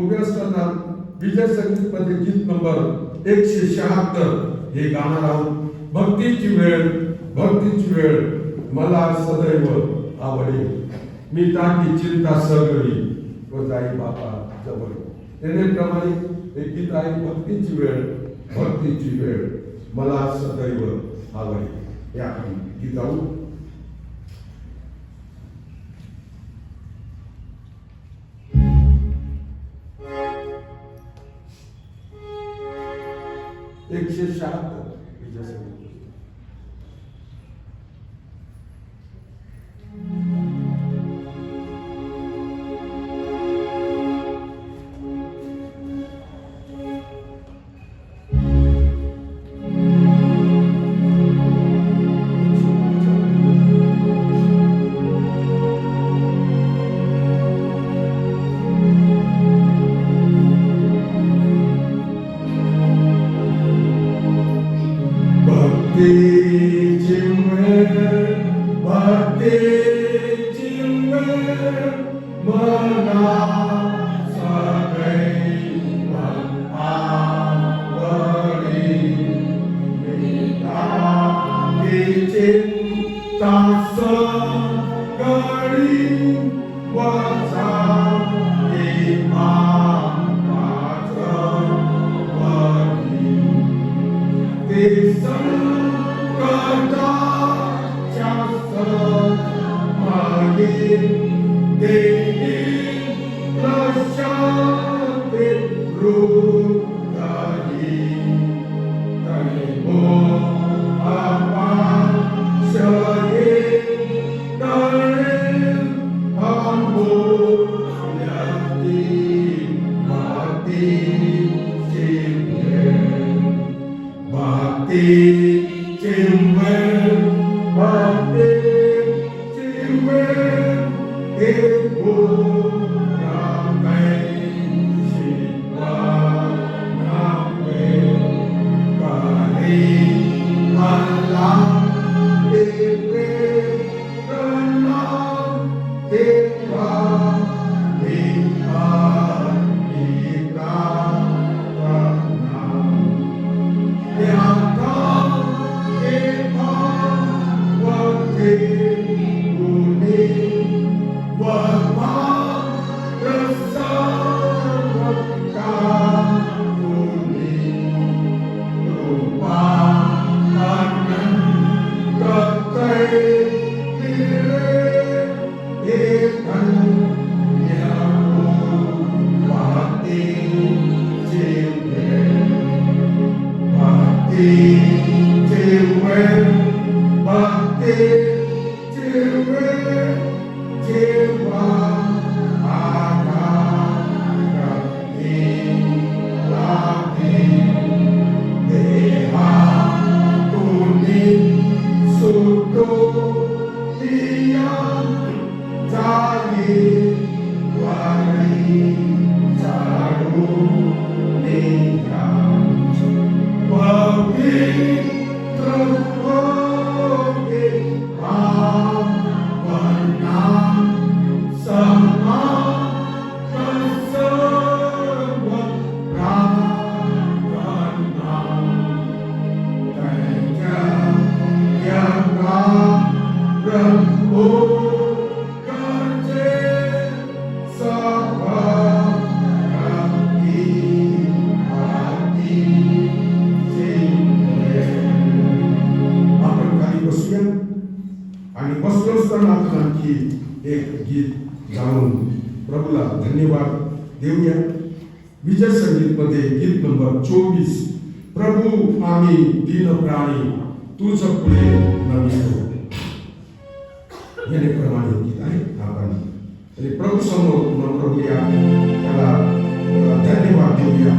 उभे असताना विजय संगीत मध्ये गीत नंबर 176 हे गाणार आहोत. भक्तीची वेळ मला सदैव आवडे, मी टाकी चिंता सगळी व जाई बाबा जवळ. त्याप्रमाणे हे गीत आहे. भक्तीची वेळ मला सदैव आवडे. हे आपण गीत आहोत. एकशे 76 विजय संगीत. भक्तीची वेळ मला सदैव आवडे, मी टाकी चिंता सगळी व जाई बाबा जवळी. ते संकटाच्या मागे देईल प्रशांती हृदयी. तरी आपाशये तळे थांबवल्याती भक्तीची वेळ. भक्तीची वेळ हे पुराणांची नावे काही मला प्रेरणा देवा मी एक गीत गाऊन प्रभूला धन्यवाद देऊया. विजय संगीत मध्ये गीत नंबर 24 प्रभू आम्ही दीन प्राणी तुझ पुढे नमितो. याने प्रमाणे गीत आहे. आपण प्रभू समोर प्रभूया त्याला धन्यवाद देऊया.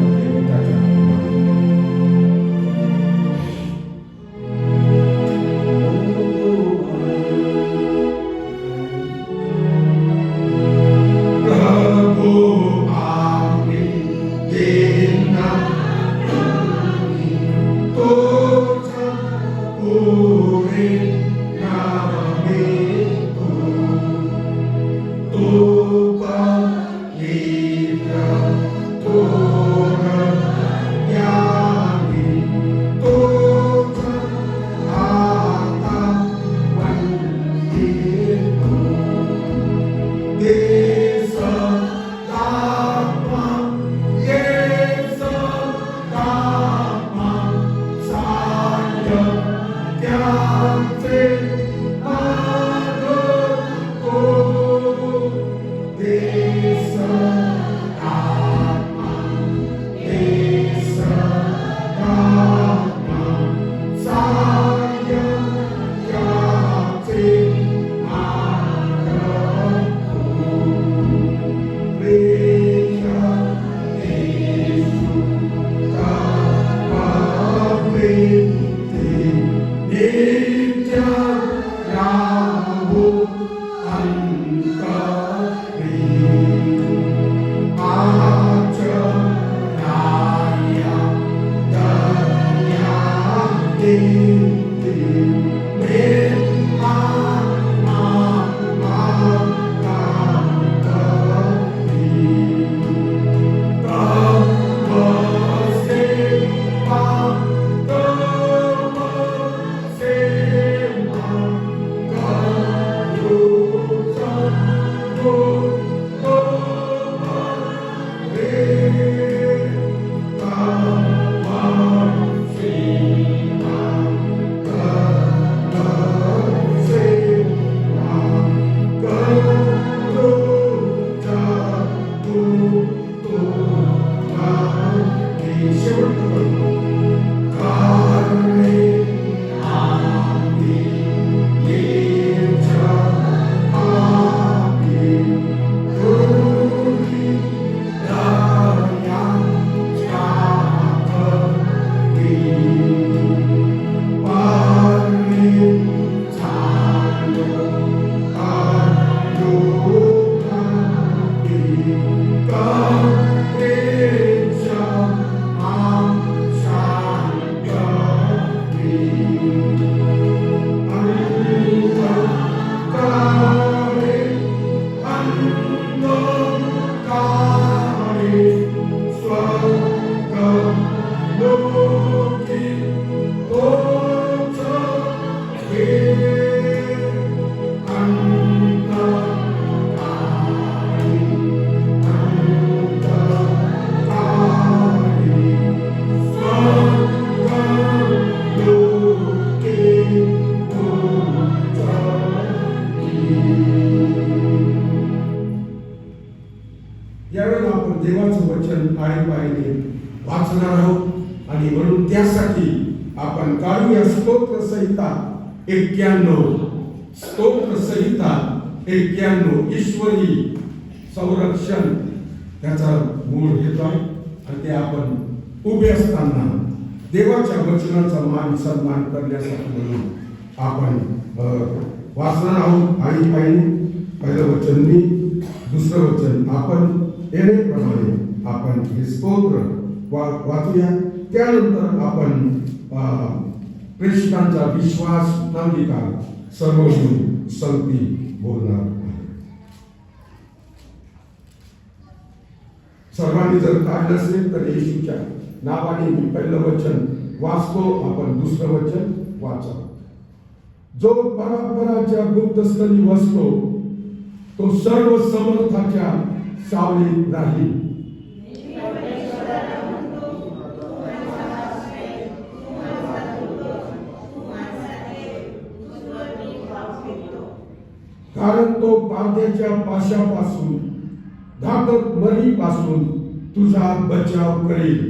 वाचणार आहोत आणि म्हणून त्यासाठी आपण काढूया स्तोत्र संहिता 91 स्तोत्र संहिता 91 ईश्वरी संरक्षण त्याचा मूळ हेतू आहे आणि ते आपण उभे असताना देवाच्या वचनाचा मान सन्मान करण्यासाठी म्हणून आपण वाचणार आहोत. आणि पहिलं वचन मी, दुसरं वचन आपण येण्याप्रमाणे आपण हे स्तोत्र वाचूया. त्यानंतर आपण प्रेषितांचा विश्वास नांगिका सर्व मिळून संगती बोलणार आहे. सर्वांनी जर काढलं असेल तर येशूच्या नावाने मी पहिलं वचन वाचतो, आपण दुसरं वचन वाचा. जो परापराच्या गुप्तस्थळी वसतो तो सर्व समर्थाच्या सावलीत राहील. कारण तो बांध्याच्या पाशापासून घातक मरीपासून तुझा बचाव करेल.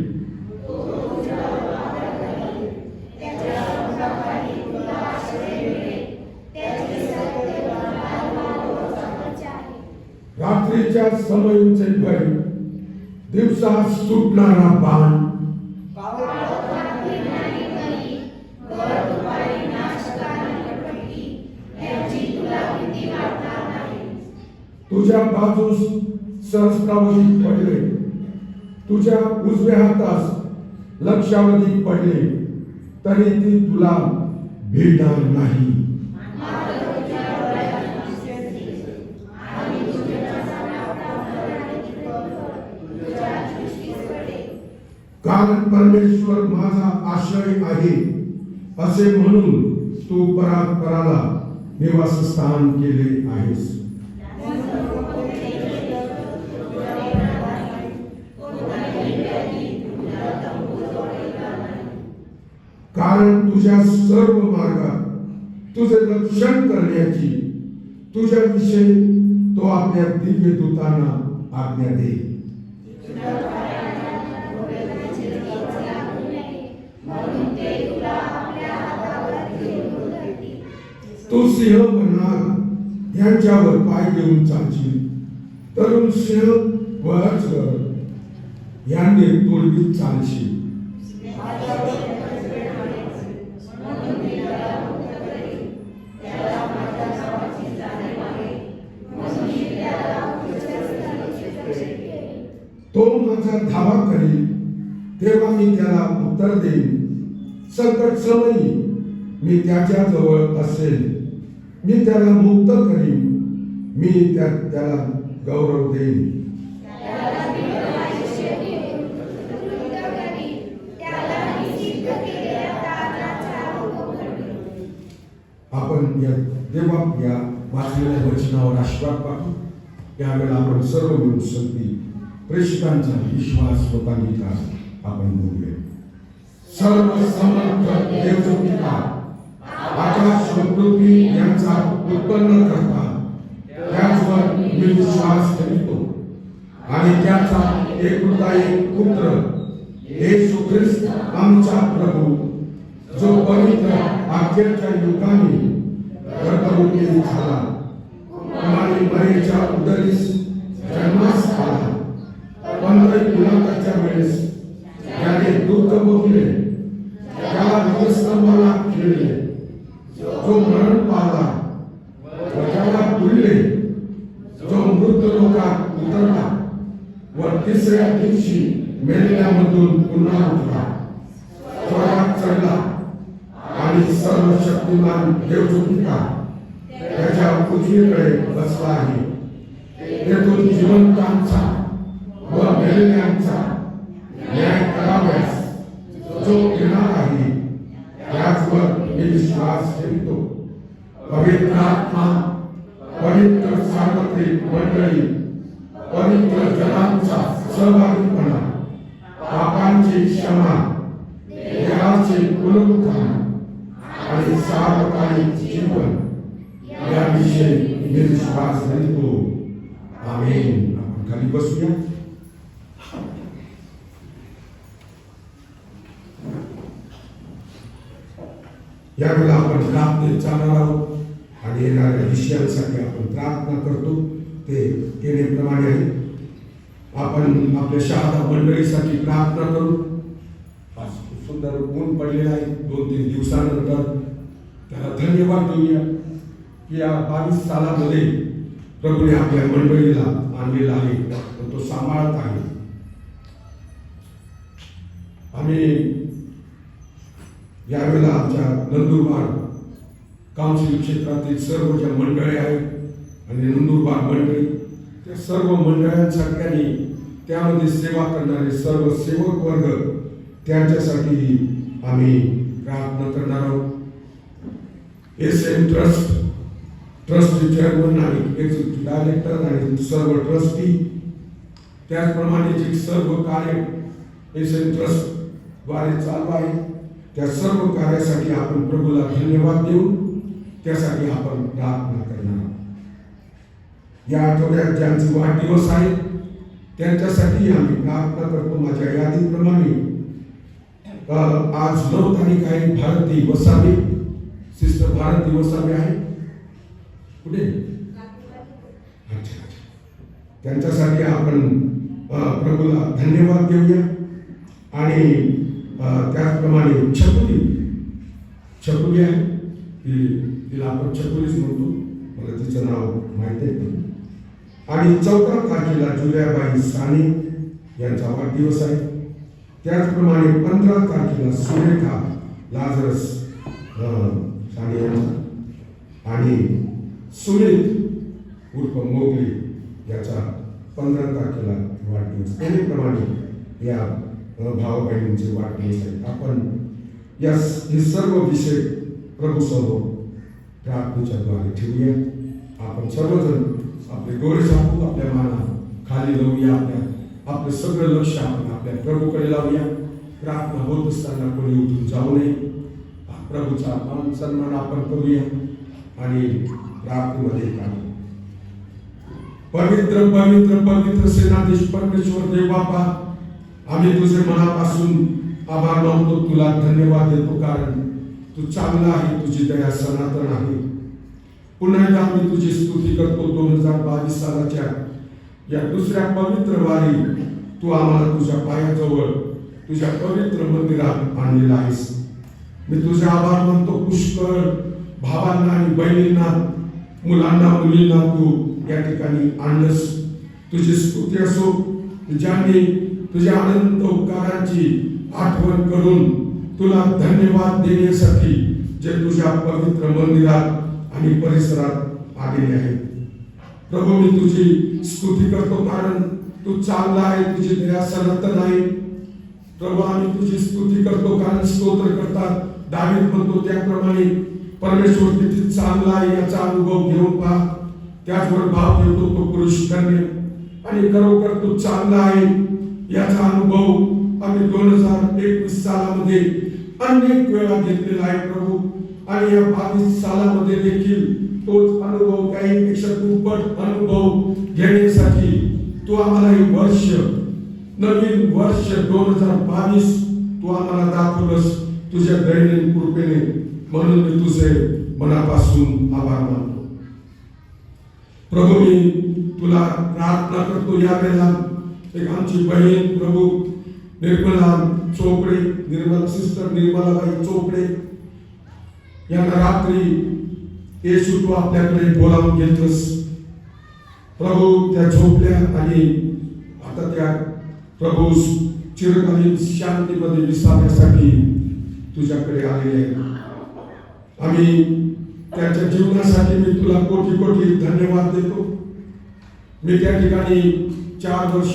रात्रीच्या समयींचे भय, दिवसा सुटणारा बाण, तुझ्या बाजूस सहस्रावधी पडले, तुझ्या उजव्या हातास लक्षावधी पडले तरी ती तुला भिडणार नाही. कारण परमेश्वर माझा आश्रय आहे असे म्हणून तू परात्पराला निवासस्थान केले आहेस. कारण तुझ्या सर्व मार्गात तुझे रक्षण करण्याची तुझ्याविषयी तो आपल्या दिव्य दूतांना आज्ञा दे. तू सिंह म्हणणार यांच्यावर पाय घेऊन चालशील, तरुण सिंह व अजगर यांनी तुळवीत चालशील. तो माझा धावा करील तेव्हा मी त्याला उत्तर देईन. संकट समयी मी त्याच्या जवळ असेल. मी त्याला मुक्त करीन. मी त्याला गौरव देईन. आपण या देवा या वाचलेल्या वचनावर आशीर्वाद पाहू. त्यावेळेला आपण सर्व मिळून संगती प्रेषितांचा विश्वास व पालिका आपण बोलूया. सर्व समर्थ देवचा पिता, आकाश व पृथ्वी यांचा उत्पन्न करता त्याचवर मी विश्वास करीतो आणि त्याचा एकुलता एक पुत्र येशू ख्रिस्त आमचा प्रभू, जो पवित्र आज्ञेच्या युगाने गर्भरूपी झाला आणि मरेच्या उदरीस जन्मास आला. पिलाताच्या वेळेस त्याने दुःख भोगले, त्याला वधस्तंभाला खिळले, जो मरण पावला व त्याला तुळले, जो मृत लोकात उतरला व तिसऱ्या दिवशी मेलेल्यामधून पुन्हा उठला, स्वर्गात चढला आणि सर्व शक्तिमान देवचा पिता त्याच्या उजवीकडे बसला आहे. तेथून जिवंतांचा व मेलेल्यांचा न्याय कराव्यास जो येणार आहे त्याचवर मी विश्वास ठेवतो. पवित्र आत्मा, पवित्र सार्वत्रिक मंडळी, पवित्र जनांचा सहभागीपणा, पापांची क्षमा, देहाचे पुनरुत्थान आणि सार्वकालिक जीवन याविषयी मी विश्वास ठेवतो. आमेन. आपण खाली बसूया. यावेळेला आपण प्रार्थनेत जाणार आहोत आणि येणाऱ्या विषयांसाठी आपण प्रार्थना करतो. ते येण्याप्रमाणे आहे. आपण आपल्या शहादा मंडळीसाठी प्रार्थना करू. आज खूप सुंदर ऊन पडलेला आहे 2-3 दिवसानंतर. त्याला धन्यवाद देऊया की या 22 सालामध्ये प्रभूने आपल्या मंडळीला आणलेला आहे, तो सांभाळत आहे. आम्ही यावेळेला आमच्या नंदुरबार काउन्सिल क्षेत्रातील सर्व ज्या मंडळे आहेत आणि नंदुरबार मंडळी, त्या सर्व मंडळांसाठी आणि त्यामध्ये सेवा करणारे सर्व सेवक वर्ग त्यांच्यासाठी आम्ही प्रार्थना करणार आहोत. SM ट्रस्ट चेअरमन आणि एक्झिक्युटिव्ह डायरेक्टर आणि सर्व ट्रस्टी, त्याचप्रमाणे जे सर्व कार्य SM ट्रस्ट द्वारे चालू आहे त्या सर्व कार्यासाठी आपण प्रभूला धन्यवाद देऊ. त्यासाठी आपण प्रार्थना करणार. या आठवड्यात ज्यांचे वाढदिवस आहे त्यांच्यासाठी आम्ही प्रार्थना करतो. माझ्या यादीप्रमाणे आज 9 तारीख आहे. भारती वसावे, सिस्टर भारती वसावे आहे. कुठे? अच्छा. त्यांच्यासाठी आपण प्रभूला धन्यवाद देऊया. आणि त्याचप्रमाणे छकुली आहे, तिला आपण छकुलीच म्हणतो, मला तिचं नाव माहिती आहे. आणि 14 तारखेला जुल्याबाई साने यांचा वाढदिवस आहे. त्याचप्रमाणे 15 तारखेला सुरेखा लाजरस साने यांचा आणि सुनील उर्फ मोगली याचा 15 तारखेला वाढदिवस. त्याप्रमाणे या भाव बहिणींचे वाढदिवस आहेत. आपण हे सर्व विषय प्रभू समोर प्रार्थनेच्या द्वारे ठेवूया. आपण सर्वजण आपले डोळे झाकू, आपल्या माना खाली लावूया, आपलं सगळं लक्ष आपण आपल्या प्रभूकडे लावूया. प्रार्थना होत असताना कोणी उठून जाऊ नये. प्रभूचा मान सन्मान आपण करूया आणि प्रार्थनेमध्ये काढू. पवित्र पवित्र पवित्र सेनाधीश परमेश्वर देव बापा, आम्ही तुझे मनापासून आभार मानतो, तुला धन्यवाद देतो, कारण तू चांगला आहे, तुझी दया सनातन आहे. पुन्हा एकदा आम्ही तुझी स्तुती करतो. 2022 सालाच्या या दुसऱ्या पवित्र वारी तू आम्हाला तुझ्या पायाजवळ तुझ्या पवित्र मंदिरात आणलेला आहेस. मी तुझे आभार मानतो. पुष्कळ भावांना आणि बहिणींना, मुलांना मुलींना तू या ठिकाणी आणलंस. तुझी स्तुती असो, ज्यांनी तुझ्या अनंत उपकारांची आठवण करून तुला धन्यवाद देण्यासाठी जे तुझ्या पवित्र मंदिरात आणि परिसरात आलेले आहेत. प्रभू, मी तुझी स्तुती करतो, कारण तू चांगला आहे, तुझी दया सनातन आहे. प्रभू, आम्ही तुझी स्तुती करतो, कारण स्तोत्र करतात दावीद म्हणतो त्याप्रमाणे परमेश्वर किती चांगला आहे याचा अनुभव घेऊन पहा. त्याचवर भाव घेतो तो पुरुष धन्य, आणि खरोखर तू चांगला आहे याचा अनुभव आम्ही 2021 सालामध्ये अनेक वेळा घेतलेला आहे प्रभू. आणि या 22 सालामध्ये देखील तोच अनुभव, काहीपेक्षा दुप्पट अनुभव घेण्यासाठी तू आम्हाला हे वर्ष, नवीन वर्ष 2022 तू आम्हाला दाखवलंस तुझ्या दैनंदिन कृपेने. म्हणून मी तुझे मनापासून आभार मानतो. प्रभू, मी तुला प्रार्थना करतो, यावेळेला एक आमची बहीण प्रभू निर्मला चोपडे, निर्मला सिस्टर निर्मलाबाई चोपडे यांना रात्री येशू तू आपल्याकडे बोलावून घेतलंस. प्रभू, त्या झोपल्या आणि आता त्या प्रभू चिरकालीन शांतीमध्ये विसाव्यासाठी तुझ्याकडे आलेले आहेत. आम्ही त्यांच्या जीवनासाठी मी तुला कोटी कोटी धन्यवाद देतो. मी त्या ठिकाणी 4 वर्ष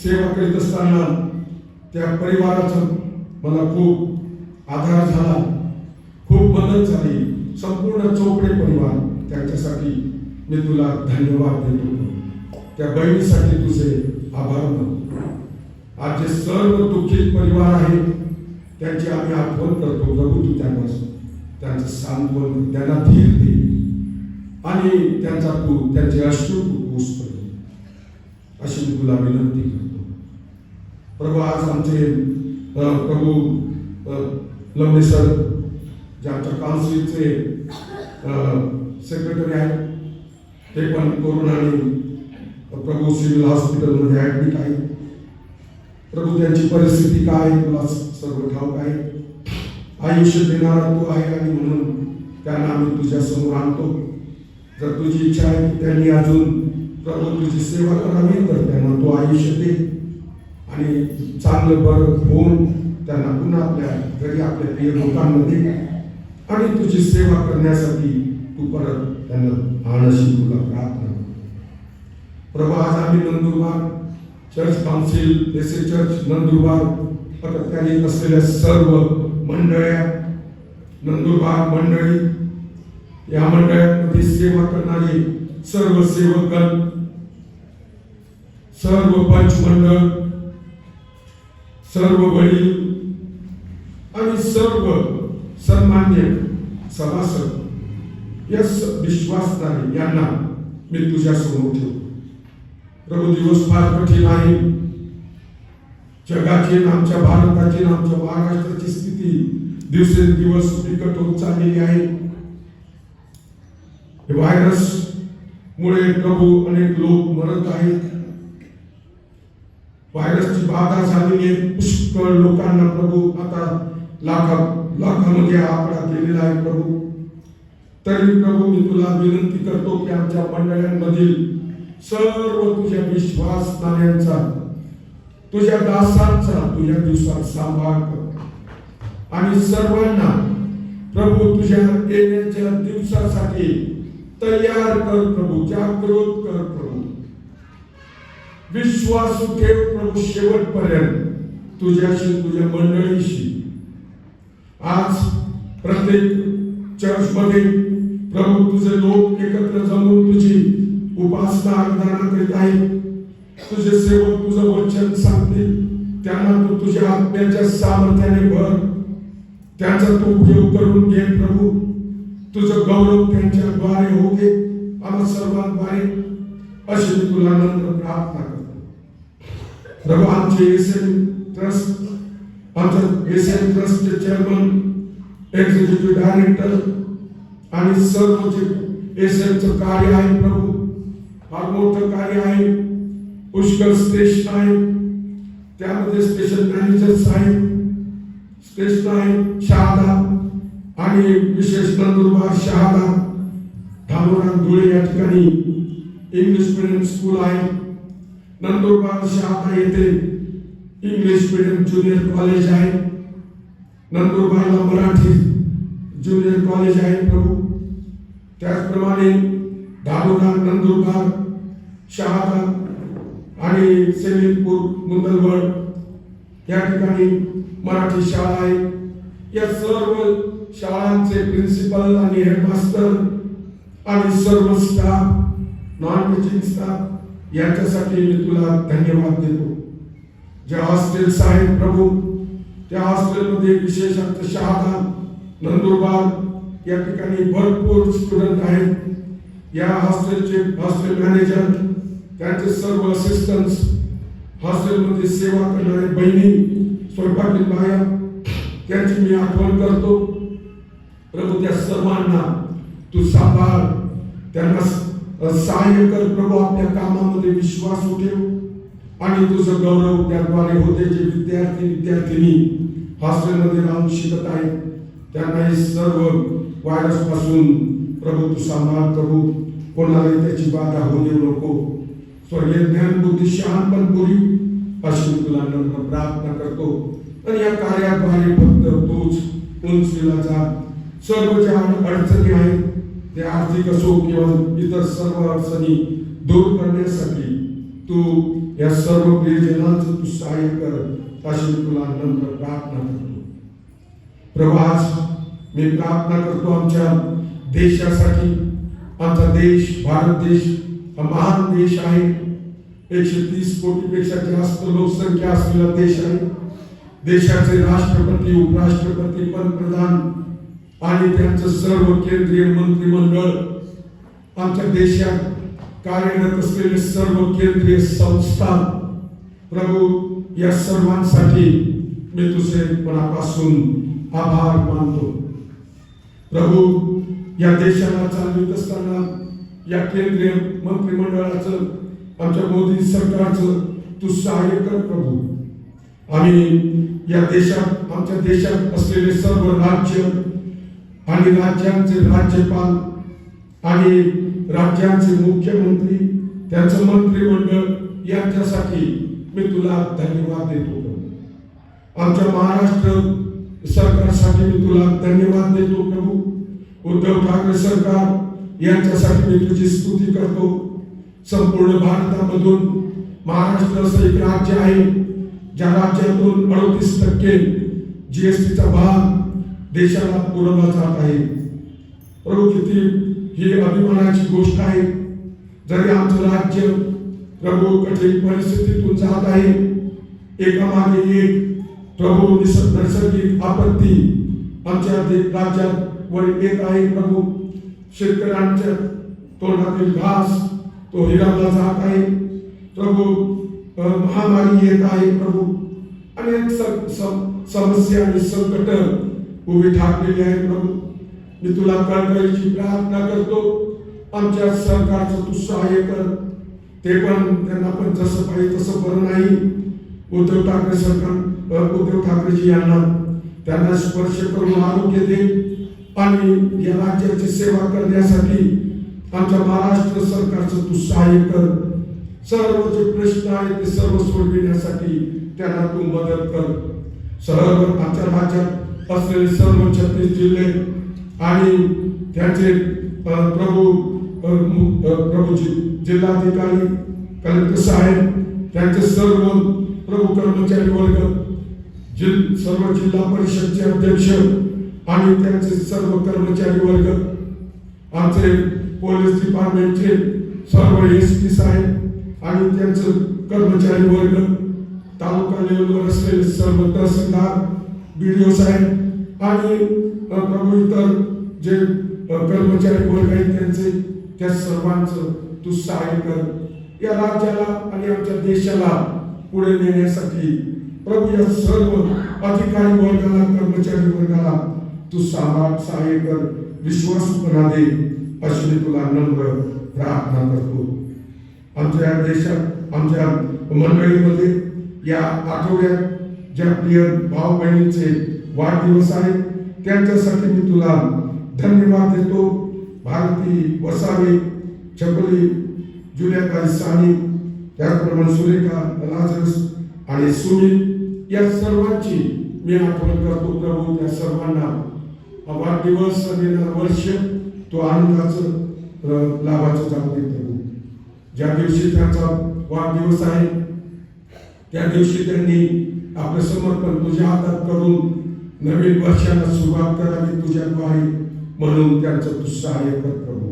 सेवा करीत असताना त्या परिवाराचा मला खूप आधार झाला, खूप मदत झाली. संपूर्ण चोपडे परिवार, त्यांच्यासाठी मी तुला धन्यवाद देतो. त्या बहिणीसाठी तुझे आभार मानतो. आज जे सर्व दुःखित परिवार आहे त्यांची आम्ही आठवण करतो. प्रभू, तू त्यांचं सांत्वन, त्यांना धीर दे आणि त्यांचे अश्रू पुस कर, अशी मी तुला विनंती करतो. प्रभू, आज आमचे प्रभू लवणे सर, जे आमच्या काउन्सिलचे सेक्रेटरी आहेत, ते पण कोरोनाने प्रभू सिव्हिल हॉस्पिटलमध्ये ऍडमिट आहेत. प्रभू, त्यांची परिस्थिती काय तुला सर्व ठाऊक आहे. आयुष्य देणारा तू आहे, आणि म्हणून त्यांना आम्ही तुझ्या समोर आणतो. जर तुझी इच्छा आहे की त्यांनी अजून प्रभू तुझी सेवा करावी, तर त्यांना तू आयुष्य दे आणि चांगलं बरं होऊन त्यांना पुन्हा आपल्या घरी, आपल्या प्रिय लोकांमध्ये आणि तुझी सेवा करण्यासाठी तू परत त्यांना आणशी तुला प्रार्थना. प्रभू, आज आम्ही Nandurbar church council, S A church Nandurbar पथकाने असलेल्या सर्व मंडळ्या, नंदुरबार मंडळी, या मंडळांमध्ये सेवा करणारे सर्व सेवकगण, सर्व पंचमंडळ, सर्व वडील आणि सर्व सन्मान्य सभासद, या विश्वासदारे यांना मी तुझ्या समोर ठेवतो. प्रभू, दिवस फार कठीण आहे. जगाची, आमच्या भारताची, आमच्या महाराष्ट्राची स्थिती दिवसेंदिवस बिकट होत चाललेली आहे. व्हायरस मुळे प्रभू अनेक लोक मरत आहेत. व्हायरसची बाधा झालेली आहे. पुष्कळ लोकांना प्रभू आता लाखामध्ये आकडा केलेला आहे प्रभू. तरी प्रभू, मी तुला विनंती करतो की आमच्या मंडळांमधील सर्व तुझ्या विश्वासणाऱ्यांचा, तुझ्या दासांचा तुझ्या दिवसात सांभाळ कर आणि सर्वांना प्रभू तुझ्या येण्याच्या दिवसासाठी तयार कर प्रभू, जागृत कर प्रभू. विश्वास ठेव प्रभू शेवटपर्यंत, तुझ्याशी, तुझ्या मंडळीशी. आज प्रत्येक चर्चमध्ये प्रभू तुझे लोक एकत्र जमून तुझी उपासना आराधना करीत आहेत. तुझे सेवक तुझं वचन सांगतील, त्यांना तू तुझ्या आत्म्याच्या सामर्थ्याने भर. त्यांचा तू उपयोग करून घे प्रभू. तुझं गौरव त्यांच्याद्वारे होऊ दे, आम्हा सर्वांद्वारे, अशी मी तुला नम्र प्रार्थना करतो. प्रभू आमचे एसएम ट्रस्ट, आमच्या एसएम ट्रस्टचे चेअरमन, एक्झिक्युटिव्ह डायरेक्टर आणि सर्व जे एसएमचं कार्य आहे प्रभू, फार मोठं कार्य आहे. पुष्कळ स्टेशन आहे, त्यामध्ये स्टेशन मॅनेजर्स आहेत, स्टेशन आहे शहादा आणि विशेष नंदुरबार शहादा, धानोरा, धुळे या ठिकाणी इंग्लिश मीडियम स्कूल आहे. नंदुरबार शहादा येथे इंग्लिश मीडियम ज्युनियर कॉलेज आहे. नंदुरबारला मराठी ज्युनियर कॉलेज आहे प्रभू. त्याचप्रमाणे धानोरा, नंदुरबार, शहादा आणि सेलिमपूर, मुंदलवड या ठिकाणी मराठी शाळा आहे. या सर्व शाळांचे प्रिन्सिपल आणि हेडमास्टर आणि सर्व स्टाफ, नॉन टीचिंग स्टाफ यांच्यासाठी मी तुला धन्यवाद देतो. ज्या हॉस्टेल्स आहेत प्रभू, त्या हॉस्टेलमध्ये विशेषतः शहादा, नंदुरबार या ठिकाणी भरपूर स्टुडंट आहेत. या हॉस्टेलचे हॉस्टेल मॅनेजर, त्यांचे सर्व असिस्टंट्स, हॉस्टेलमध्ये सेवा करणारे बहिणी, स्वयंपाकी बाया, त्यांची मी आठवण करतो प्रभू. त्या सर्वांना तू सांभाळ, त्यांना सहाय्य कर प्रभू. आपल्या कामामध्ये विश्वास ठेव आणि तुझं गौरव त्याद्वारे होते. जे विद्यार्थी विद्यार्थिनी हॉस्टेलमध्ये राहून शिकत आहेत, त्यांना हे सर्व व्हायरस पासून प्रभू तू सांभाळ प्रभू. कोणालाही त्याची बाधा होऊ देऊ नको. स्वर्गीय ज्ञान बुद्धी शहाणपण पुरी, अशी मी तुला नम्र प्रार्थना करतो. आणि या कार्याद्वारे फक्त तूच उंचीला जा. सर्व ज्या अडचणी आहेत, ते आर्थिक असो किंवा इतर सर्व अडचणी दूर करण्यासाठी तू या सर्व प्रियजनांचं तू सहाय्य कर, अशी मी तुला नम्र प्रार्थना करतो. प्रभू आज मी प्रार्थना करतो आमच्या देशासाठी. आमचा देश, भारत देश हा महान देश आहे. 130 कोटीपेक्षा जास्त लोकसंख्या असलेला देश आहे. देशाचे राष्ट्रपती, उपराष्ट्रपती, पंतप्रधान आणि त्यांचं सर्व केंद्रीय मंत्रिमंडळ, आमच्या देशात कार्यरत असलेले सर्व केंद्रीय संस्था, प्रभू या सर्वांसाठी मी तुझे मनापासून आभार मानतो. प्रभू या देशाला चालवित असताना या केंद्रीय मंत्रिमंडळाचं, आमच्या मोदी सरकारचं तू सहाय्य कर प्रभू. आम्ही या देशात, आमच्या देशात असलेले सर्व राज्य आणि राज्यांचे राज्यपाल आणि राज्यांचे मुख्यमंत्री, त्यांचं मंत्रिमंडळ यांच्यासाठी मी तुला धन्यवाद देतो. आमच्या महाराष्ट्र सरकारसाठी मी तुला धन्यवाद देतो प्रभू. उद्धव ठाकरे सरकार यांच्यासाठी मी तुझी स्तुती करतो. संपूर्ण भारतामधून महाराष्ट्र असं एक राज्य आहे ज्या राज्यातून 38% जीएसटीचा भाग देशाला पुरवला जात आहे. प्रभू किती ही अभिमानाची गोष्ट आहे. जरी आमचं राज्य प्रभू कठीण परिस्थितीतून जात आहे, एकामागे एक प्रभू नैसर्गिक आपत्ती आमच्या राज्यात वर येत आहे प्रभू. शेतकऱ्यांच्या तोंडातील घास तो हिरावला जात आहे प्रभू. महामारी येत आहे प्रभू. अनेक समस्या आणि संकट उभी ठाकलेली आहे प्रभू. मी तुला कळकळीची प्रार्थना करतो. आमच्या सरकारचं तू सहाय्य कर. ते पण त्यांना पण जसं पाहिजे तसं बरं नाही. उद्धव ठाकरे सरकार, उद्धव ठाकरेजी यांना त्यांना स्पर्श करून आरोग्य दे आणि या राज्याची सेवा करण्यासाठी आमच्या महाराष्ट्र सरकारचं तू सहाय्य कर. सर्व जे प्रश्न आहेत ते सर्व सोडविण्यासाठी त्यांना तू मदत कर. सर्व आमच्या राज्यात असलेले सर्व 36 जिल्हे आणि त्यांचे प्रभू जिल्हाधिकारी, कलेक्टर साहेब, त्यांचे सर्व प्रभू कर्मचारी वर्ग सर्व जिल्हा परिषदचे अध्यक्ष आणि त्यांचे सर्व कर्मचारी वर्ग, आमचे पोलीस डिपार्टमेंटचे सर्व एसपी साहेब आणि त्यांचे कर्मचारी वर्ग, तालुका लेवलवर असलेले सर्व तहसीलदार, BDO साहेब आणि प्रभू इतर जे कर्मचारी वर्ग आहेत त्यांचे, त्या सर्वांचं तू सहाय्य कर. या राज्याला आणि आमच्या देशाला पुढे नेण्यासाठी प्रभू या सर्व अधिकारी वर्गाला, कर्मचारी वर्गाला तू सहाय्य कर, विश्वासपणा दे, अशी मी तुला नम्र प्रार्थना करतो. आमच्या देशात, आमच्या मंडळीमध्ये या आठवड्यात ज्या प्रिय भाऊ बहिणींचे वाढदिवस आहेत त्यांच्यासाठी मी तुला धन्यवाद देतो. भारती वसावे, छकुली, जुलियाताई सानी, त्याचप्रमाणे सुरेखा, लाजरस आणि सुनील या सर्वांची मी आठवण करतो. प्रभू त्या सर्वांना वाढदिवस येणारं वर्ष तो आनंदाचं लाभाचं जाऊ दे. प्रभू ज्या दिवशी त्यांचा वाढदिवस आहे त्या दिवशी त्यांनी आपलं समर्पण तुझ्या हातात करून नवीन वर्षाला सुरुवात करावी तुझ्याद्वारे, म्हणून त्यांचं तू सहाय्य कर. प्रभू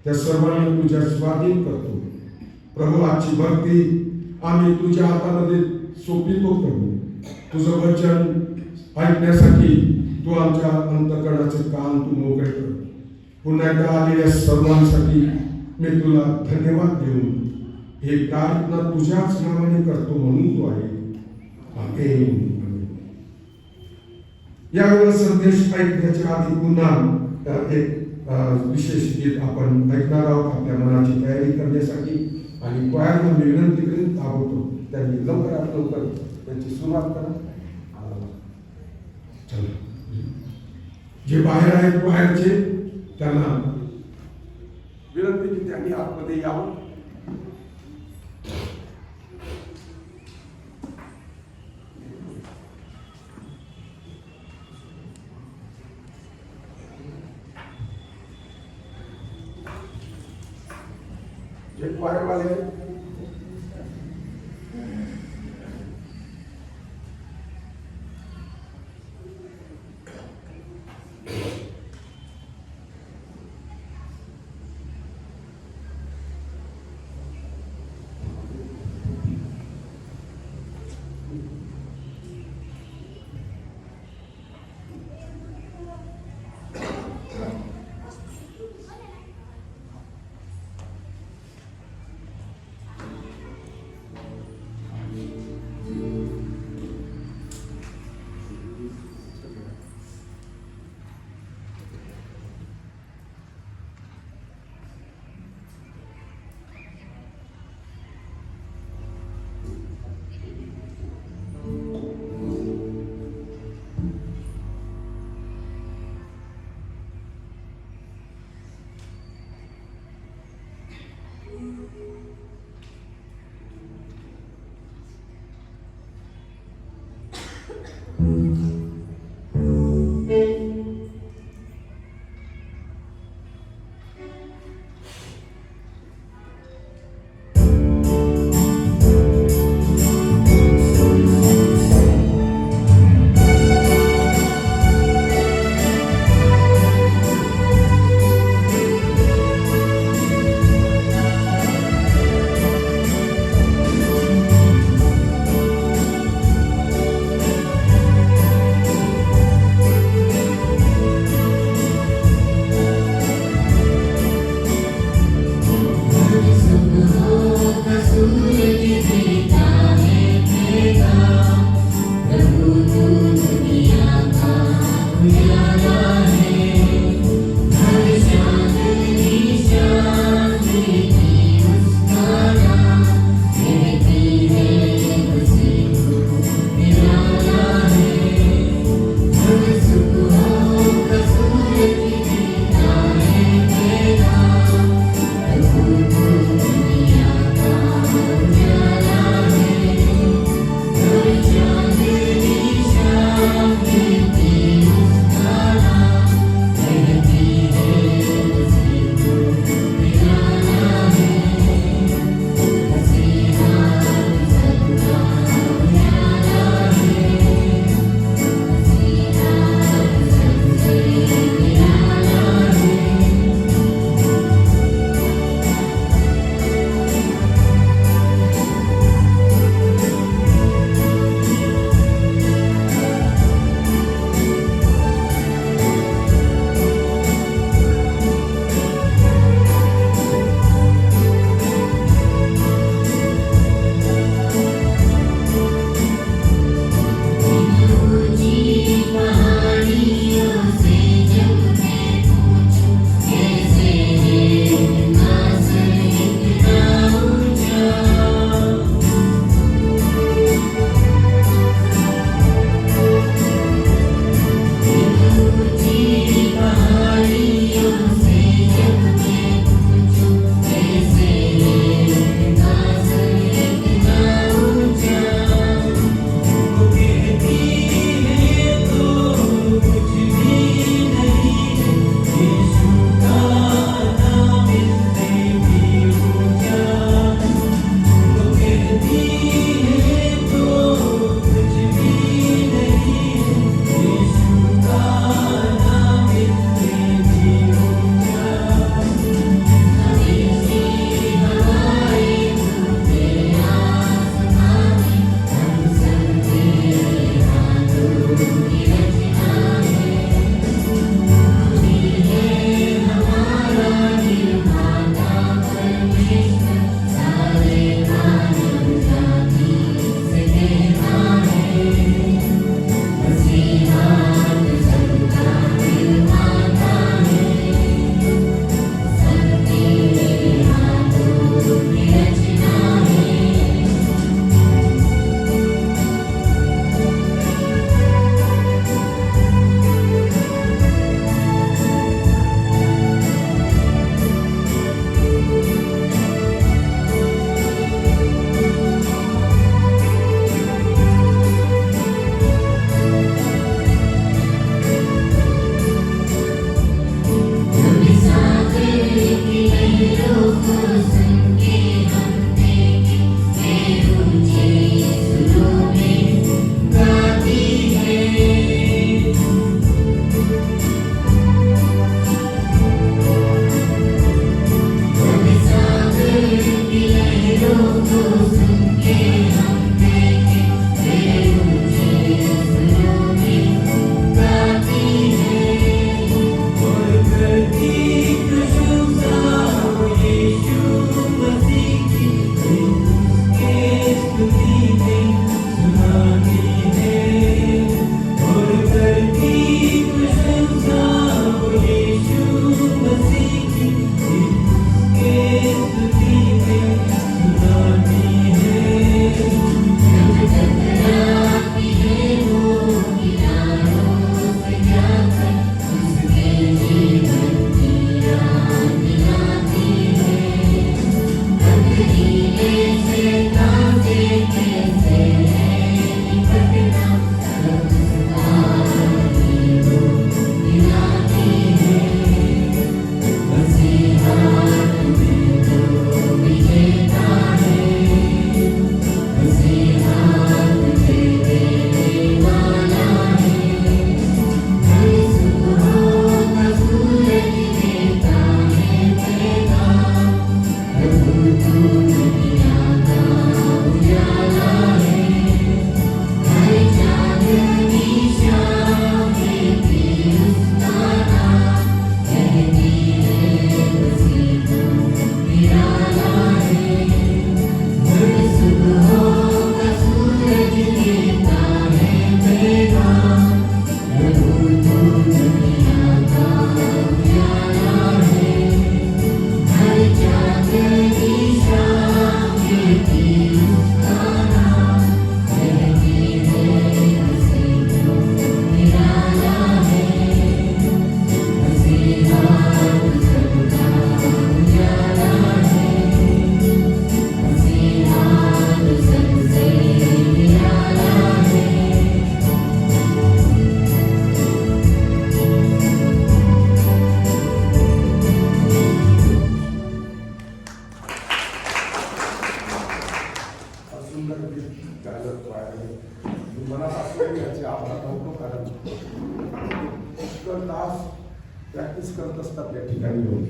त्या सर्वांना तुझ्या स्वाधीन करतो. प्रभू आजची भक्ती आम्ही तुझ्या हातामध्ये सोपितो. प्रभू तुझं वचन ऐकण्यासाठी तू आमच्या अंतःकरणाचे कान तू मोकळे कर. पुन्हा एकदा आलेल्या सर्वांसाठी मी तुला धन्यवाद देऊन हे प्रार्थना तुझ्याच नावाने करतो म्हणून तू आहे. आमेन. यावेळेला संदेश ऐकण्याच्या आधी पुन्हा एक विशेष गीत आपण ऐकणार आहोत. आपल्या मनाची तयारी करण्यासाठी आणि क्वायरला मी विनंती करीत आहोत त्यांनी लवकरात लवकर त्यांची सुरुवात करा. जे बाहेर आहेत क्वायरचे त्यांना विनंती की त्यांनी आतमध्ये यावं. जे क्वायर वाले याचे आभार मानतो, कारण पुष्कळ तास प्रॅक्टिस करत असतात या ठिकाणी येऊन.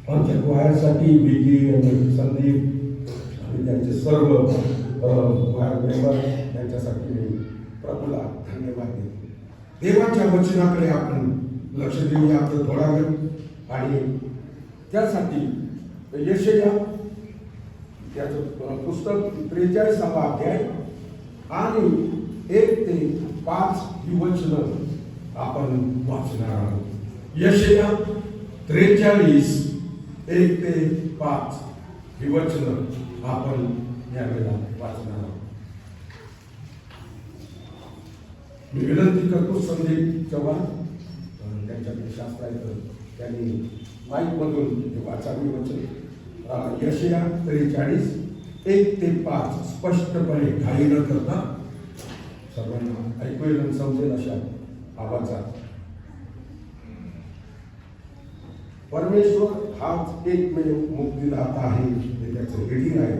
आमच्या क्वायरसाठी विकी आणि संदीप आणि त्यांचे सर्व क्वायर मेंबर यांच्यासाठी मी प्रभूला धन्यवाद देतो. देवाच्या वचनाकडे आपण लक्ष देऊया आपलं थोडा वेळ, आणि त्यासाठी यशया याचं पुस्तक 43वा अध्याय आणि 1 ते 5 ही वचनं आपण वाचणार आहोत. यशया 43 1 ते 5 ही वचनं आपण यावेळेला वाचणार आहोत. मी विनंती करतो संदीप चव्हाण त्यांच्याकडे शास्त्र आहे, तर त्यांनी माईकमधून वाचावी वचन. यशया 43 1 ते 5 स्पष्टपणे घाई न करता सर्वांना ऐकू येईल आणि समजेल अशा आवाजात. परमेश्वर हाच एकमेव मुक्तिदाता आहे, हे त्याचं रीडिंग आहे.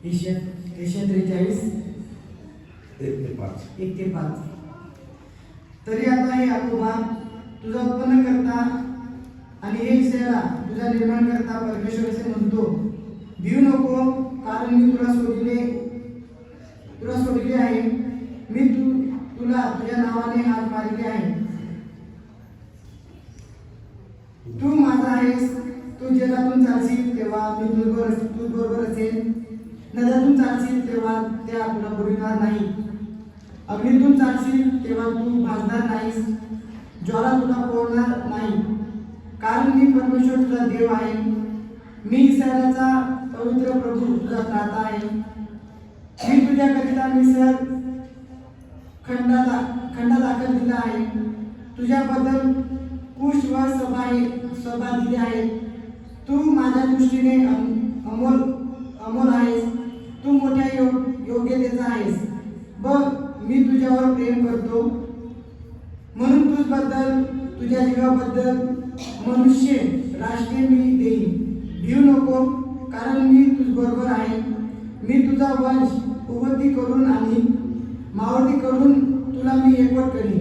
यशया 43 1 ते 5. 1 ते 5. तरी आता हे याकोबा, तुझा उत्पन्न करता आणि हे इस्रायला तुझा निर्माण करता परमेश्वर असे म्हणतो, भिऊ नको, कारण मी तुला सोडले आहे. मी तुला तुझ्या नावाने हात मारले आहे. तू माझा आहेस. तू जगातून चालशील तेव्हा मी तुझबरोबर असेल. नद्यातून चालशील तेव्हा त्या तुला बुडविणार नाही. अग्नीतून चालशील तेव्हा तू भाजणार नाहीस. ज्वाला तुला पोळणार नाही, कारण मी परमेश्वर तुझा देव आहे. मी इस्रायलाचा पवित्र प्रभू तुझा त्राता आहे. मी तुझ्याकरिता मिसळ खंडा दाखल दिला आहे. तुझ्याबद्दल कुश व सभा दिली आहे. तू माझ्या दृष्टीने अमोल आहेस. तू मोठ्या योग्यतेचा आहेस. बघ, मी तुझ्यावर प्रेम करतो, म्हणून तुझ्या जीवाबद्दल मनुष्य राष्ट्रे मी देईन. भिऊ नको, कारण मी तुझबरोबर आहे. मी तुझा वंश उगवती करून आणि मावळती करून तुला मी एकवट करीन.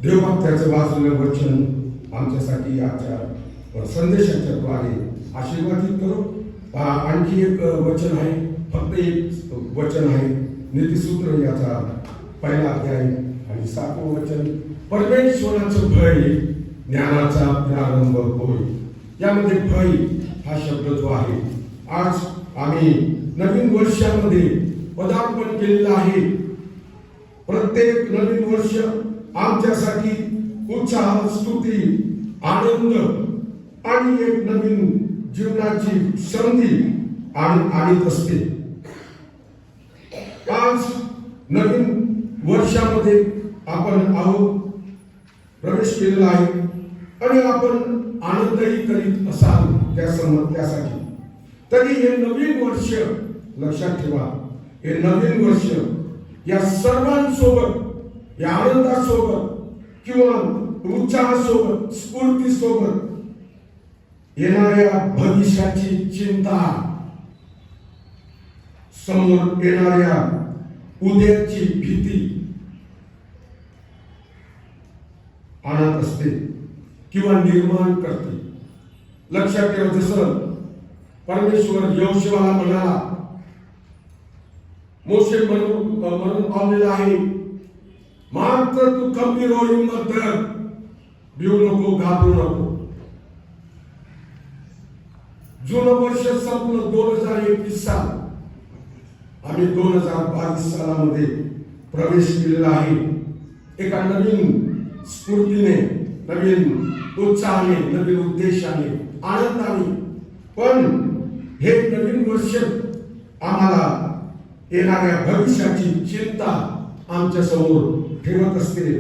देवभक्ताचं वाचलेलं वचन आमच्यासाठी आजच्या संदेशाच्या द्वारे आशीर्वादित करो. आणखी एक वचन आहे, फक्त एक वचन आहे, नीतिसूत्र याचा 1 अध्याय आणि 7वं वचन. परमेश्वराचं भय ज्ञानाचा प्रारंभ होय. यामध्ये भय हा शब्द जो आहे, आज आम्ही नवीन वर्षामध्ये पदार्पण केलेलं आहे. प्रत्येक नवीन वर्ष आमच्यासाठी उत्साह, स्तुती, आनंद आणि एक नवीन जीवनाची संधी आणत असते. आज नवीन वर्षामध्ये आपण प्रवेश केलेला आहे आणि आपण आनंदही करीत असाल त्यासाठी. तरी हे नवीन वर्ष लक्षात ठेवा, हे नवीन वर्ष या सर्वांसोबत, या आनंदासोबत किंवा उत्साहासोबत, स्फूर्तीसोबत येणाऱ्या भविष्याची चिंता, समोर येणाऱ्या उद्याची भीती आणत असते किंवा निर्माण करते. लक्षात ठेवा, जसं परमेश्वर यहोशुआला म्हणाला, मोशे म्हणून पावलेला आहे, मात्र तू खंबीर हो, हिम्मत धर, भिऊ नको, घाबरू नको. जुनं वर्ष संपलं 2021 साल. आम्ही 2022 सालामध्ये प्रवेश केलेला आहे. एका नवीन स्फूर्तीने, नवीन उत्साहाने, नवीन उद्देशाने, आनंदाने. पण हे नवीन वर्ष आम्हाला येणाऱ्या भविष्याची चिंता आमच्या समोर ठेवत असते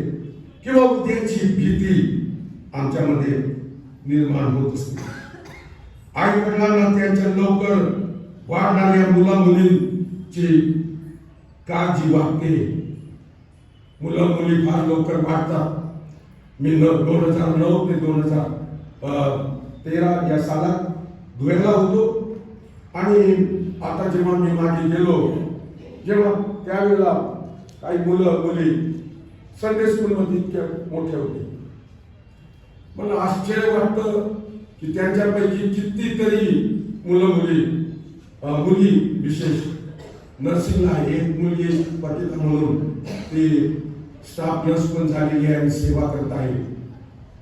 किंवा उद्याची भीती आमच्यामध्ये निर्माण होत असते. आई वडिलांना त्यांच्या लवकर वाढणाऱ्या मुला मुलींची काळजी वाटते. मुलं मुली फार लवकर वाढतात. मी 2009 ते 2013 या सालात धुळ्याला होतो. आणि आता जेव्हा मी मागे गेलो, जेव्हा त्यावेळेला काही मुलं मुली संडे स्कूलमध्ये इतक्या मोठ्या होते, मला आश्चर्य वाटतं की त्यांच्यापैकी कितीतरी मुलं मुली विशेष नर्सिंगला आहे. एक मुलगी पतिता म्हणून ती स्टाफ नर्स पण झालेली आहे आणि सेवा करत आहे.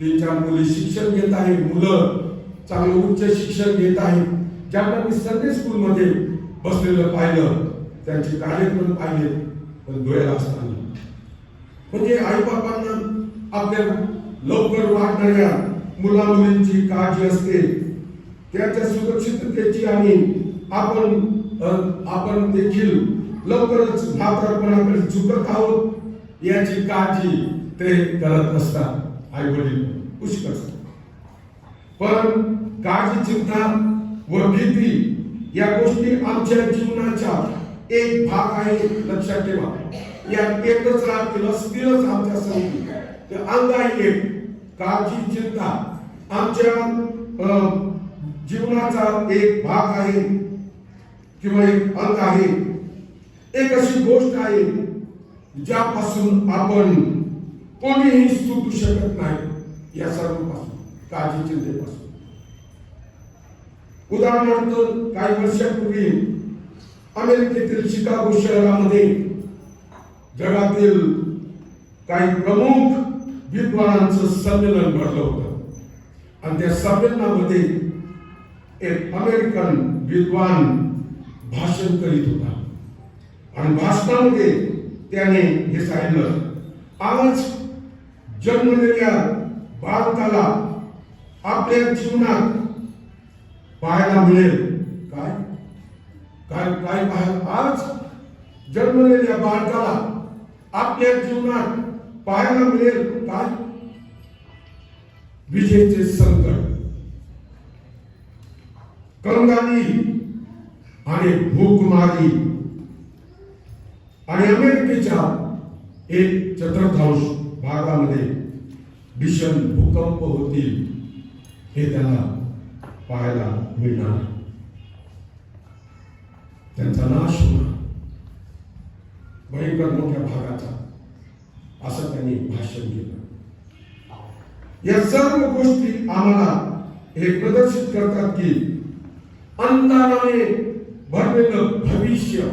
3-4 मुली शिक्षण घेत आहे, मुलं चांगलं उच्च शिक्षण घेत आहे. ज्यांना मी संडे स्कूलमध्ये बसलेलं पाहिलं, त्यांचे कार्यक्रम पाहिले, पण डोळ्याला असताना म्हणजे आई बाबांना आपल्या लवकर वाढणाऱ्या मुला मुलींची काळजी असते, त्याच्या सुरक्षिततेची, आणि आपण देखील लवकरच म्हातारपणाकडे झुकत आहोत याची काळजी ते करत असतात. आई वडील पुष्कळ. पण काळजी, चिंता व भीती या गोष्टी आमच्या जीवनाचा एक भाग आहे. लक्षात ठेवा, या एकच राहतील असतीलच आमच्या संगती. ते अंग आहे एक. काळजी, चिंता आमच्या जीवनाचा एक भाग आहे किंवा एक अंग आहे. एक अशी गोष्ट आहे ज्यापासून आपण कोणीही सुटू शकत नाही. या सर्वांपासून, काळजी, चिंतेपासून. उदाहरणार्थ, काही वर्षापूर्वी अमेरिकेतील शिकागो शहरामध्ये जगातील काही प्रमुख विद्वानांचं संमेलन भरलं होतं. आणि त्या संमेलनामध्ये एक अमेरिकन विद्वान भाषण करीत होता. आणि भाषणामध्ये त्याने हे सांगितलं, आज जन्मलेल्या बालकाला आपल्या जीवनात पाहायला मिळेल काय काय काय आज जन्मलेल्या बालकाला आपल्या जीवनात पाहायला मिळेल काय? विजेचे संकट, कंगाली आणि भूकमारी, आणि अमेरिकेच्या 1/4 भागामध्ये भीषण भूकंप होतील, हे त्याला पाहायला मिळणार. त्यांचा नाश होणार भयंकर मोठ्या भागाचा, असं त्यांनी भाषण केलं. या सर्व गोष्टी आम्हाला हे प्रदर्शित करतात की अंधाराने भरलेलं भविष्य.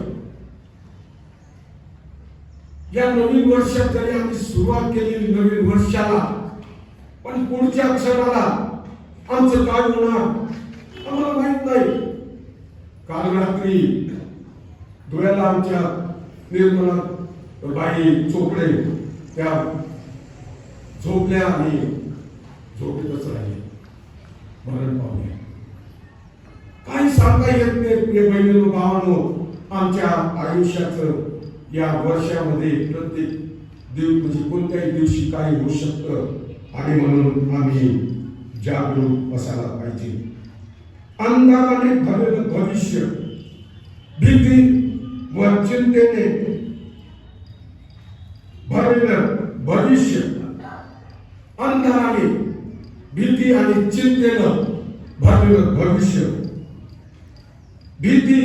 या नवीन वर्षात जरी आम्ही सुरुवात केलेली नवीन वर्षाला, पण पुढच्या क्षणाला आमचं काय होणार आम्हाला माहित नाही. काल रात्री धुळ्याला आमच्या निर्मला बाई चोपडे त्या झोपल्या आणि झोपेतच राहिले, मरण पावले. काही सांगता येत नाही. प्रिय बहिणींनो, भावांनो, आमच्या आयुष्याचं या वर्षामध्ये प्रत्येक म्हणजे कोणत्याही दिवशी काय होऊ शकतं, आणि म्हणून आम्ही जागरूक असायला पाहिजे. अंधाराने भरलेलं भविष्य, भीती व चिंतेने भरलेलं भविष्य, अंधाराने भीती आणि चिंतेनं भरलेलं भविष्य, भीती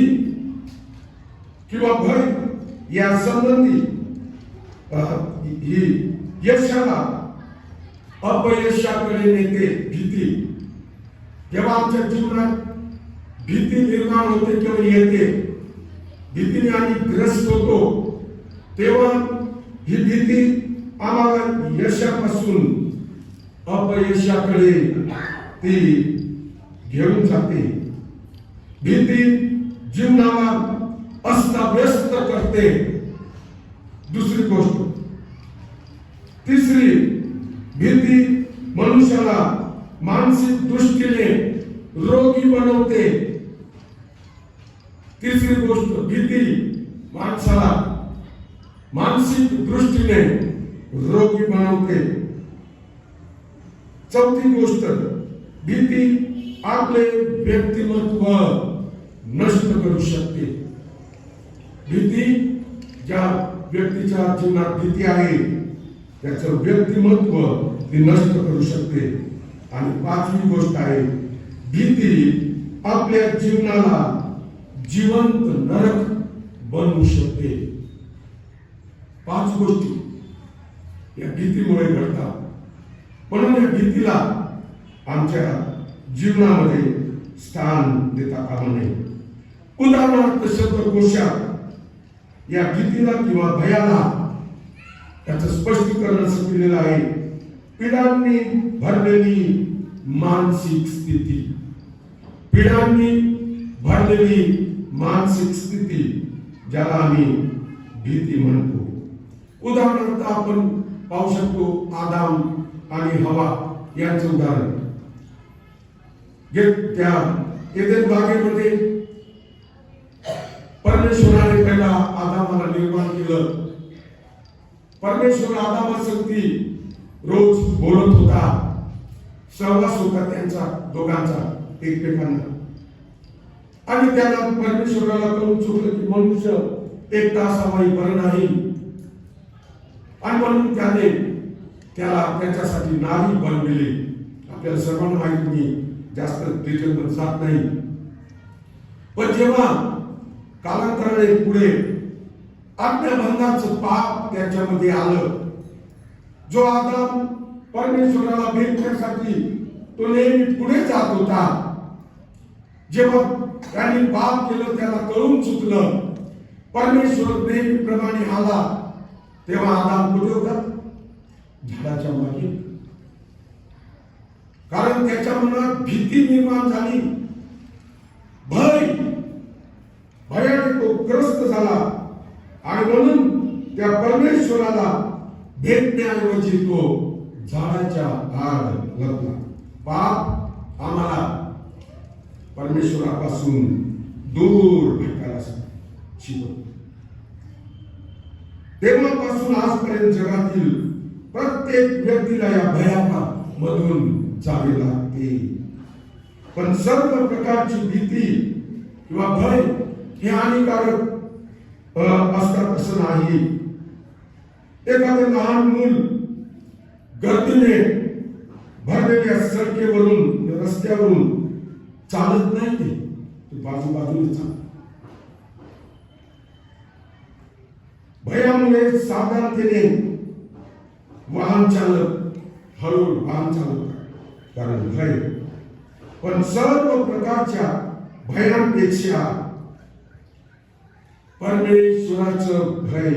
किंवा भय या संबंधी ही यशाला अपयशाकडे नेते. भीती जेव्हा आमच्या जीवनात भीती निर्माण होते किंवा येते, भीतीने आम्ही ग्रस्त होतो, तेव्हा ही भीती आम्हाला यशापासून अपयशाकडे ती घेऊन जाते. भीती जीवनाला अस्ताव्यस्त करते. दुसरी गोष्ट, तिसरी, भीती मनुष्याला मानसिक दृष्टीने रोगी बनवते. तिसरी गोष्ट, भीती माणसाला मानसिक दृष्टीने रोगी बनवते. चौथी गोष्ट, भीती आपले व्यक्तिमत्व नष्ट करू शकते. भीती ज्या व्यक्तीच्या जीवनात भीती आहे त्याचं व्यक्तिमत्व ती नष्ट करू शकते. आणि पाचवी गोष्ट आहे, भीती आपल्या जीवनाला जिवंत नरक बनवू शकते. 5 गोष्टी या भीतीमुळे घडतात. म्हणून या भीतीला आमच्या जीवनामध्ये स्थान देता कामा नये. उदाहरणार्थ शब्दकोशात या भीतीला किंवा भयाला त्याचं स्पष्टीकरण असं केलेलं आहे, पीडांनी भरलेली मानसिक स्थिती. पीडांनी भरलेली मानसिक स्थिती, ज्याला आम्ही भीती म्हणतो. उदाहरणार्थ आपण पाहू शकतो आदाम आणि हवा यांचं उदाहरण. त्या एदेन बागेमध्ये परमेश्वराने पहिला आदामाला निर्माण केलं. परमेश्वर आदामासंगती रोज बोलत होता, सहवास होता त्यांचा दोघांचा एकमेकांना. आणि त्याला परमेश्वराला कळून चुकलं की मनुष्य एकटा असावा बरं नाही, आणि म्हणून त्याने त्याला त्याच्यासाठी नारी बनविले. आपल्याला सर्वांना माहिती, मी जास्त डिटेलमध्ये जात नाही. पण जेव्हा कालांतराने पुढे आज्ञाभंगाचं पाप त्याच्यामध्ये आलं, जो आदाम परमेश्वराला भेटण्यासाठी तो नेहमी पुढे जात होता, जेव्हा त्याने पाप केलं, त्याला कळून चुकलं, परमेश्वर नेहमीप्रमाणे आला, तेव्हा आदाम कुठे होता? झाडाच्या मागे. कारण त्याच्या मनात भीती निर्माण झाली, भयाने तो ग्रस्त झाला, आणि म्हणून त्या परमेश्वराला भेटण्याऐवजी तो झाडाच्या आड लपला. पाप आम्हाला परमेश्वरापासून दूर भटकायला शिकवतो. तेव्हापासून आजपर्यंत जगातील प्रत्येक व्यक्तीला या भयाला मधून जावे लागते. पण सर्व प्रकारची भीती किंवा भय हे हानिकारक असतात असं नाही. एखादं लहान मूल गर्दीने भरलेल्या सडकेवरून, रस्त्यावरून चालत नाही, ते बाजूने चालत. भयामुळे सावधानतेने वाहन चालक हळू वाहन चालवतात, कारण भय. पण सर्व प्रकारच्या भयांपेक्षा परमेश्वराचं भय,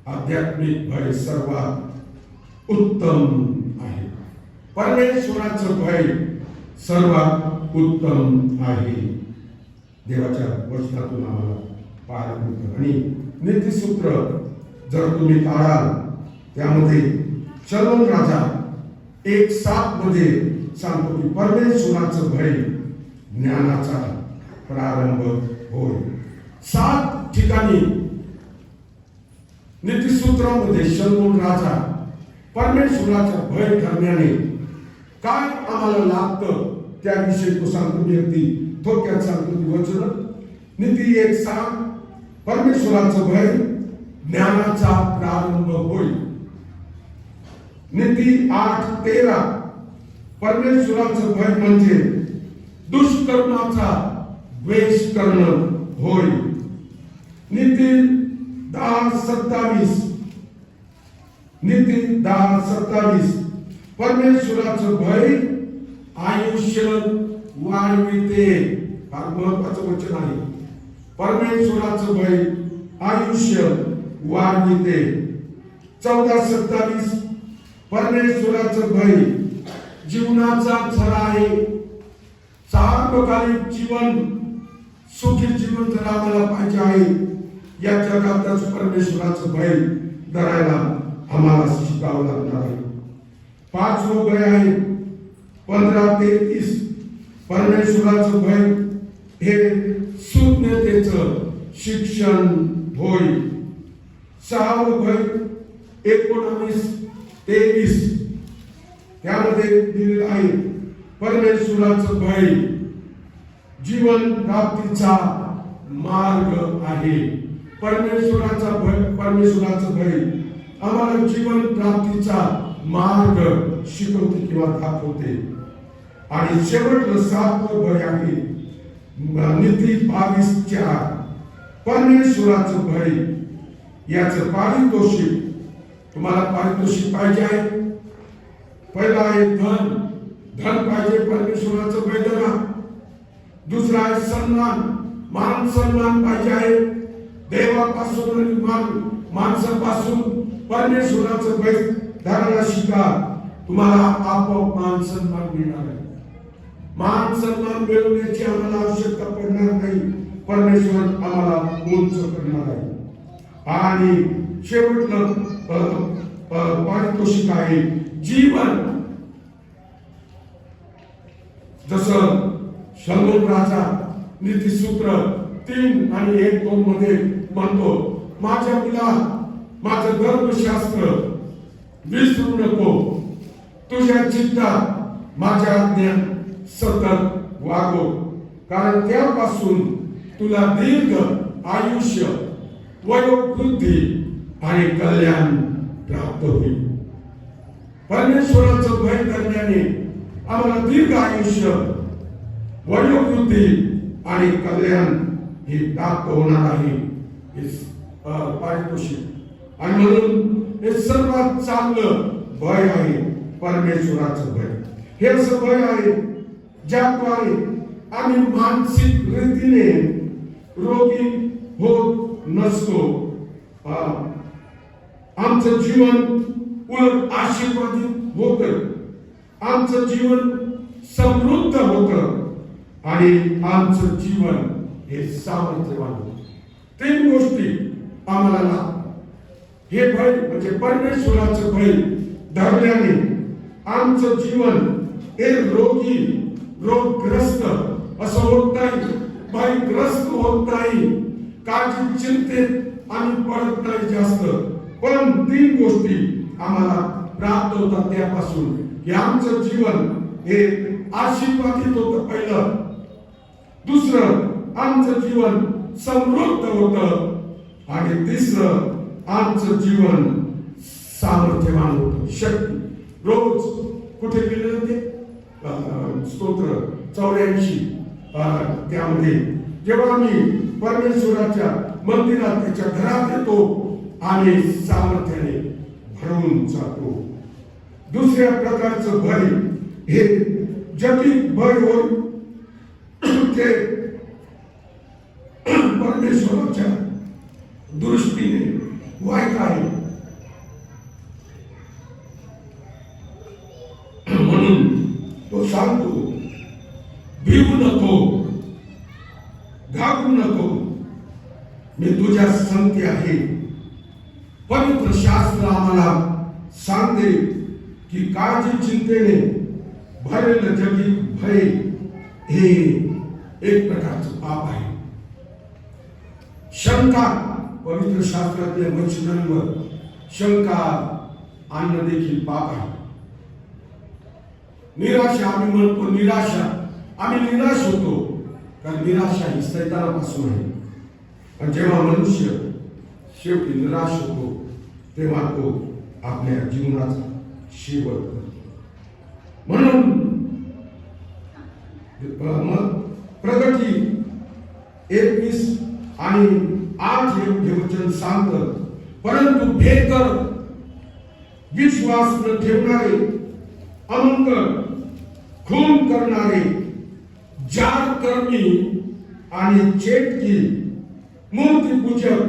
आध्यात्मिक भय सर्वात उत्तम आहे. परमेश्वराचं भय सर्वात उत्तम आहे. देवाच्या वचनातून आम्हाला पाहायला मिळतं. आणि नीतिसूत्र जर तुम्ही काढाल, त्यामध्ये शलोम राजा 1:7 मध्ये सांगतो की परमेश्वराचं भय ज्ञानाचा प्रारंभ होय. 7 ठिकाणी नीतिसूत्रामध्ये शलोम राजा परमेश्वराचा भय करण्याने काय आम्हाला लागतं त्याविषयी तो सांगतो. मी अगदी थोडक्यात सांगतो ती वचन. नीती 1:7, परमेश्वराचं भय ज्ञानाचा प्रारंभ होईल. नीती 8:13, परमेश्वराचं भय म्हणजे दुष्कर्माचा द्वेष करणं होय. नीती 10:27, नीती 10:27, परमेश्वराचं भय आयुष्य वाढविते. फार महत्वाचं वचन आहे. परमेश्वराचं भय आयुष्य वाढविते. 14:27, परमेश्वराचं भय जीवनाचा झरा आहे. सार्वकालिक जीवन, सुखी जीवन जर आम्हाला पाहिजे आहे, या जगातच परमेश्वराचं भय धरायला आम्हाला शिकावं लागणार आहे. 5वं भय आहे 15:33, परमेश्वराचं भय हे सुज्ञतेचं शिक्षण होय. 6वं भय 19:23, त्यामध्ये दिलेलं आहे परमेश्वराचं भय जीवन प्राप्तीचा मार्ग आहे. परमेश्वराचं भय आम्हाला जीवन प्राप्तीचा मार्ग शिकवते किंवा दाखवते. आणि शेवटलं 7वं भय आहे नीती 22:4. परमेश्वराचं भय याचं पारितोषिक. तुम्हाला पारितोषिक पाहिजे आहे. पहिला आहे धन. धन पाहिजे, परमेश्वराचं भय धरा. दुसरा आहे सन्मान, मान सन्मान पाहिजे आहे. देवापासून आणि माणसापासून परमेश्वराचं भय धरायला शिका. तुम्हाला आपोआप मान सन्मान मिळणार आहे. मान सन्मान मिळवण्याची आम्हाला आवश्यकता पडणार नाही. परमेश्वर आम्हाला उंच करणार आहे. आणि शेवटलं पारितोषिक आहे जीवन. जसं शलोम राजा नीतिसूत्र 3 आणि 1-2 मध्ये म्हणतो, माझ्या मुला माझं धर्मशास्त्र विसरू नको. तुझ्या चित्तात माझ्या आज्ञा सतत वागव, कारण त्यापासून तुला दीर्घ आयुष्य, वयोवृद्धी आणि कल्याण प्राप्त होईल. परमेश्वराचं भय करण्याने आम्हाला दीर्घ आयुष्य, वयोवृद्धी आणि कल्याण हे प्राप्त होणार आहे. हे पारितोषिक. आणि म्हणून हे सर्वात चांगलं भय आहे परमेश्वराचं भय. हे असं भय आहे ज्याद्वारे आम्ही मानसिक रीतीने रोगी होत नसतो. आमचं जीवन उलट आशीर्वादित होतं. आमचं जीवन समृद्ध होतं आणि आमचं जीवन हे सामर्थ्यवान होतं. 3 गोष्टी आम्हाला लागतात. हे भय म्हणजे परमेश्वराचं भय धरल्याने आमचं जीवन हे रोगी, रोगग्रस्त असं होत नाही, भयग्रस्त होत नाही, काळजी चिंतेत आम्ही पडत नाही जास्त. पण 3 गोष्टी आम्हाला प्राप्त होतात त्यापासून की आमचं जीवन हे आशीर्वादित होतं पहिलं. दुसरं, आमचं जीवन समृद्ध होतं. आणि तिसरं, आमचं जीवन सामर्थ्यवान होतं. शक्ती. रोज कुठे गेले होते? स्तोत्र 84 त्यामध्ये जेव्हा आम्ही परमेश्वराच्या मंदिरात त्याच्या घरात येतो आणि सामर्थ्याने भरून जातो. दुसऱ्या प्रकारचं भय हे जटिल भय होय. ते परमेश्वराच्या दृष्टीने वाईट आहे. म्हणून तो सांगतो, भिवू नको, घाबरू नको, मी तुझ्या संगती आहे. पवित्र शास्त्र आम्हाला सांगते की काळजी चिंतेने भरलेलं जटिल भय हे एक प्रकारचं पाप आहे. शंका, पवित्र शास्त्रातल्या वचनांवर शंका आणणं देखील पाप आहे. निराशा, आम्ही म्हणतो निराशा, आम्ही निराश होतो कारण निराशा ही सैतानापासून आहे. आणि जेव्हा मनुष्य शेवटी निराश होतो तेव्हा तो आपल्या जीवनाचा शेवट करतो. म्हणून प्रगती 21 आणि 8 हे वचन सांगतं, परंतु भेकर, विश्वास न ठेवणारे, अमंगळ, खून करणारे, जार कर्मी आणि चेटकी, मूर्तिपूजक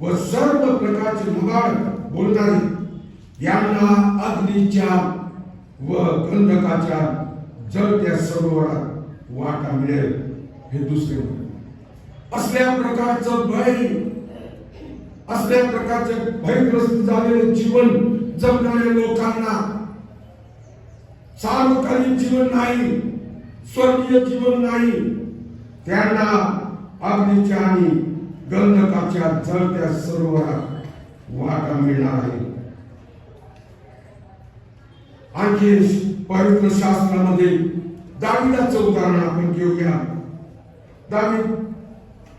व सर्व प्रकारचे लबाड बोलणारे यांना अग्नीच्या व गंधकाच्या जळत्या सरोवरात वाटा मिळेल. हे दुसरे असल्या प्रकारचं भय, असल्या प्रकारचे भयग्रस्त झालेले जीवन जगणाऱ्या लोकांना सार्वकालिक जीवन नाही, स्वर्गीय जीवन नाही, त्यांना अग्नीच्या आणि गंधकाच्या जळत्या सरोवरात वाटा मिळणार आहे. आणखी पवित्र शास्त्रामध्ये दाविदाचं उदाहरण आपण घेऊया.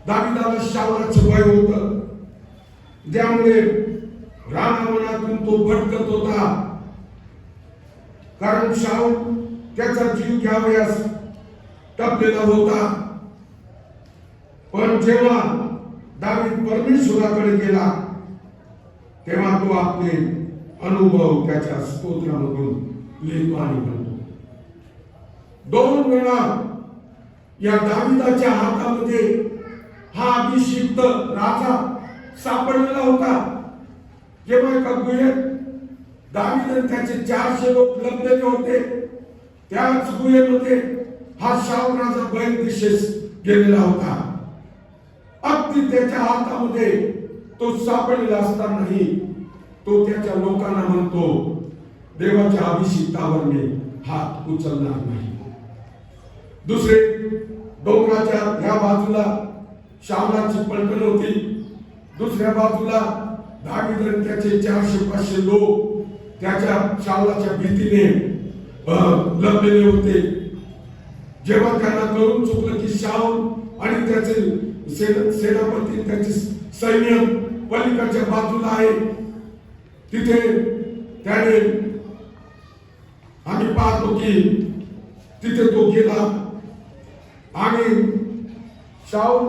दाविदाला शाऊलाचं भय होतं, त्यामुळे रानावनातून तो भटकत होता. कारण शाऊल त्याचा जीव घ्यावयास टपलेला होता. पण जेव्हा दावीद परमेश्वराकडे गेला तेव्हा तो आपले अनुभव त्याच्या स्तोत्रामधून लिहितो आणि म्हणतो. 2 वेळा या दाविदाच्या हातामध्ये हा अभिषिक्त राजा सापडलेला होता. जेव्हा एका गुहेत दावीद आणि त्याचे 400 लोक लपलेले होते, त्याच गुहेमध्ये हा शाऊल राजा बैल दिशेस गेलेला होता. अगदी त्याच्या हातामध्ये तो सापडलेला असतानाही तो त्याच्या लोकांना म्हणतो, देवाच्या अभिषिक्तावर मी हात उचलणार नाही. दुसरे डोंगराच्या ह्या बाजूला शाऊलाची पलटण होती, दुसऱ्या बाजूला दावीद आणि त्याचे 400-500 लोक त्याच्या शाऊलाच्या भीतीने लपलेले होते. जेव्हा त्यांना कळून चुकलं की शाऊल आणि त्याचे सेनापती त्याचे सैन्य पलीकडच्या बाजूला आहे, तिथे त्याने आम्ही पाहतो की तिथे तो गेला आणि शाऊल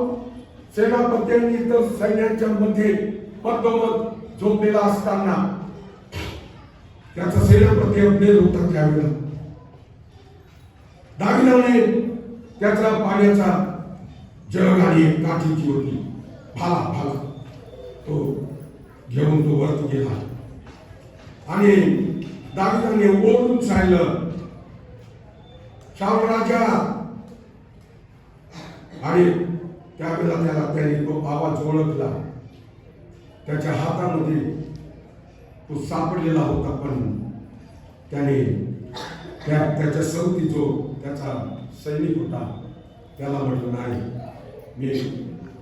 सेनापत्यांनी तर सैन्याच्या मध्ये मधोमध झोपलेला असताना त्याचा सेनापती अब्नेर होता. त्यावेळेला दावीदाने त्याचा पाण्याचा जग आणि एक काठीची होती भाला तो घेऊन तो वरती गेला आणि दावीदाने ओरडून सांगितलं, शाऊल राजा. आणि त्यावेळेला त्याने तो आवाज ओळखला. त्याच्या हातामध्ये तो सापडलेला होता, पण त्याने त्याच्या सवती जो त्याचा सैनिक होता त्याला म्हटलं, नाही, मी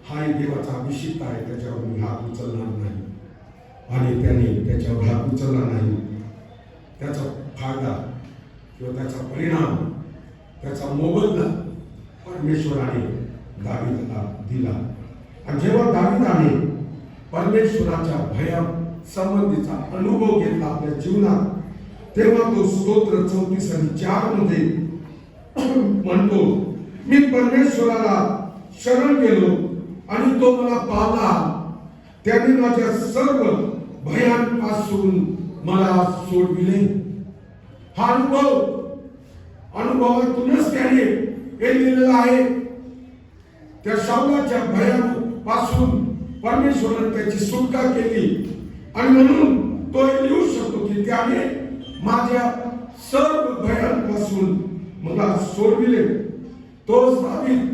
हाही देवाचा अभिषेक आहे, त्याच्यावर मी हात उचलणार नाही. आणि त्याने त्याच्यावर हात उचलला नाही. त्याचा फायदा किंवा त्याचा परिणाम, त्याचा मोबदला परमेश्वराने दावीदाला दिला. आणि जेव्हा दावीदाने परमेश्वराच्या भया संबंधीचा अनुभव घेतला आपल्या जीवनात, तेव्हा तो स्तोत्र 34 आणि 4 मध्ये म्हणतो, मी परमेश्वराला शरण गेलो आणि तो मला पावला. त्याने माझ्या सर्व भयांपासून मला सोडविले. हा अनुभवातूनच त्याने हे लिहिलेलं आहे. त्या शाऊलाच्या भयापासून परमेश्वराने त्याची सुटका केली आणि म्हणून तो लिहू शकतो की त्याने माझ्या सर्व भयांपासून मला सोडविले. तोच दावीद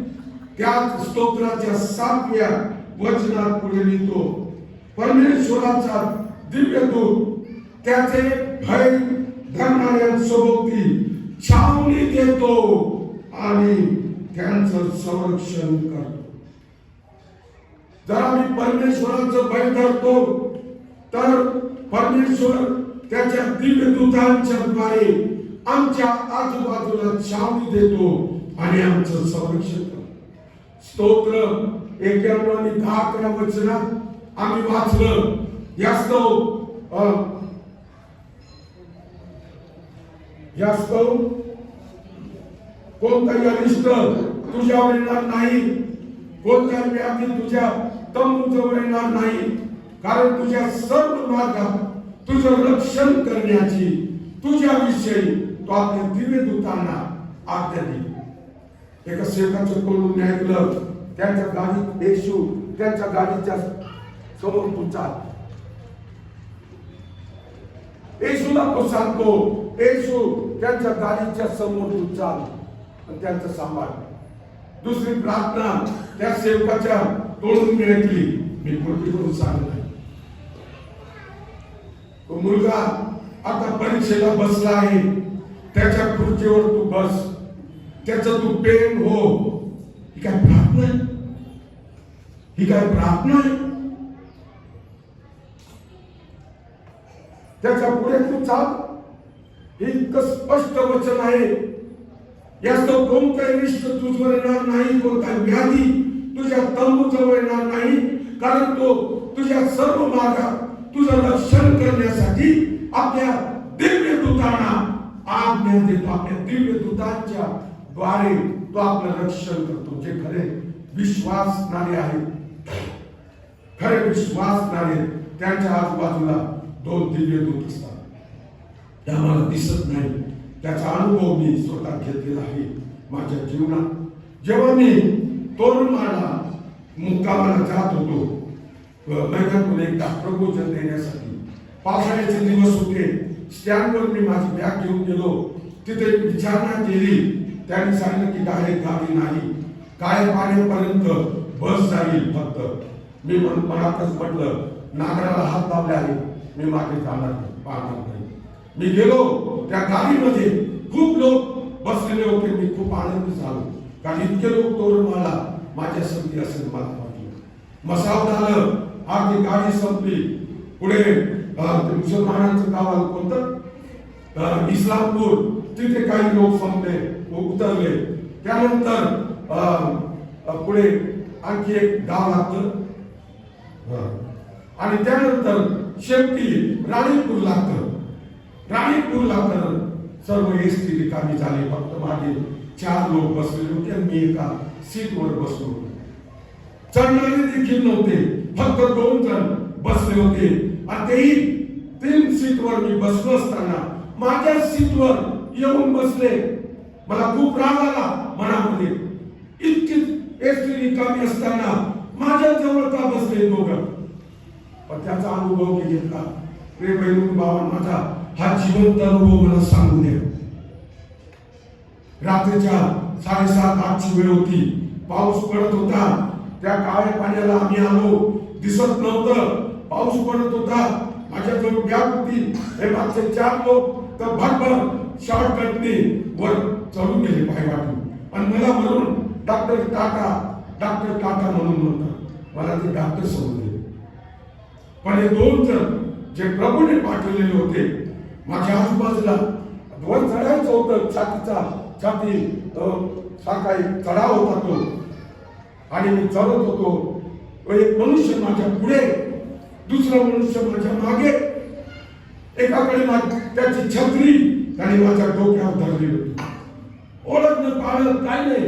त्याच स्तोत्राच्या 7व्या वचनात पुढे लिहितो, परमेश्वराचा दिव्य दूत त्याचे भय धरणाऱ्यांसोबती छावणी देतो आणि त्यांचं संरक्षण करतो. जर आम्ही परमेश्वराचं भय धरतो तर परमेश्वर त्याच्या दिव्य दूतांच्या द्वारे आमच्या आजूबाजूला छावणी देतो आणि आमचं संरक्षण करतो. स्तोत्र 91 आणि 10 वचनात आम्ही वाचलं, यास्तव कोणताही अनिष्ट तुझ्यावर येणार नाही, कोणताही व्याधी तुझ्या तंबूजवळ येणार नाही, कारण तुझ्या सर्व मार्गात तुझं रक्षण करण्याची तुझ्याविषयी तो आपल्या दिव्य दूतांना आज्ञा दिली. एका सेवकाचं तोंडून ऐकलं, त्यांच्या गाडीत येशू त्यांच्या गाडीच्या समोर तू चाल. येशूला तो सांगतो, येशू त्यांच्या गाडीच्या समोर तू चाल आणि त्यांचं सांभाळ. दुसरी प्रार्थना त्या सेवकाच्या तोंडून ऐकली, मी कृपी करून सांगत नाही. तो मुलगा आता परीक्षेला बसला आहे, त्याच्या खुर्चीवर तू बस, त्याचं तू प्रेम हो. ही काय प्रार्थना आहे? ही काय प्रार्थना आहे? त्याच्या पुढे तू चाल, हे इतकं स्पष्ट वचन आहे. यास्तव कोणताही निष्ठ तुझवर येणार नाही, कोणताही व्याधी तुझ्या तंबूजवळ येणार नाही, कारण तो तुझ्या सर्व मार्गात तुझं रक्षण करण्यासाठी आपल्या दिव्य दूतांना आज्ञा देतो, आपल्या दिव्य दूतांच्या द्वारे तो आपलं रक्षण करतो. जे खरे विश्वासणारे आहेत, खरे विश्वासणारे, त्यांच्या आजूबाजूला 2 दिव्य दूत असतात. ते आम्हाला दिसत नाही, त्याचा अनुभव मी स्वतः घेतलेला आहे माझ्या जीवनात. जेव्हा मी तोरणमाळला मुक्कामाला जात होतो, महिन्यातून एकदा प्रबोधन देण्यासाठी, पावसाळ्याचे दिवस होते, स्टँडवर मी माझी बॅग घेऊन गेलो. तिथे विचारणा केली, त्यांनी सांगितलं की डायरेक्ट गाडी नाही, काय पाण्यापर्यंत बस जाईल फक्त. मी मनातच म्हटलं, नागराला हात लावले आहे, मी मागे जाणार पाहणार नाही. मी गेलो, त्या गाडीमध्ये खूप लोक बसलेले होते. मी खूप आनंदी झालो, कारण इतके लोक तोरणमाळला माझ्या संगती असेल मला वाटलं. मसाव झालं, आधी गाडी संपली. पुढे मुसलमानांचं गाव आलं कोणतं, इस्लामपूर. तिथे काही लोक संपले, उतरले. त्यानंतर पुढे आणखी एक गाव लागतं, आणि त्यानंतर शेवटी राणीपूर लागतं. राणीपूरला तर सर्व एसटी रिकामी झाली, फक्त मागे 4 लोक बसलेले होते आणि मी एका सीटवर बसलो होतो. चढणारे देखील नव्हते, फक्त 2 जण बसले होते. आणि तेही 3 सीटवर मी बसलो असताना माझ्या सीटवर येऊन बसले. मला खूप राग आला मनामध्ये, इतकी एसटी रिकामी असताना माझ्या जवळ का बसले दोघं. पण त्याचा अनुभव मी घेतला. प्रिय बहिणी भावांनो, माझा हा जिवंत अनुभव मला सांगू द्या. रात्रीच्या 7:30-8ची वेळ होती, पाऊस पडत होता. त्या काळ्या पाण्याला आम्ही आलो, दिसत नव्हतं, पाऊस पडत होता. माझ्याजवळ बॅग होती. हे मागचे 4 लोक तर भरभर शॉर्टकटने वर चढून गेले पाय वाटून, आणि मला म्हणून डॉक्टर टाटा म्हणून म्हणतात. मला ते डॉक्टर समजले. पण हे 2 जण जे प्रभूने पाठवलेले होते, माझ्या आजूबाजूला वर चढायचं होतं, छाती सारखा एक चढाव होता तो, आणि मी चढत होतो. एक मनुष्य माझ्या पुढे, दुसरा मनुष्य माझ्या मागे. एकाकडे त्याची छत्री त्याने माझ्या डोक्यावर धरली होती. ओळखणं पाळत काय नाही.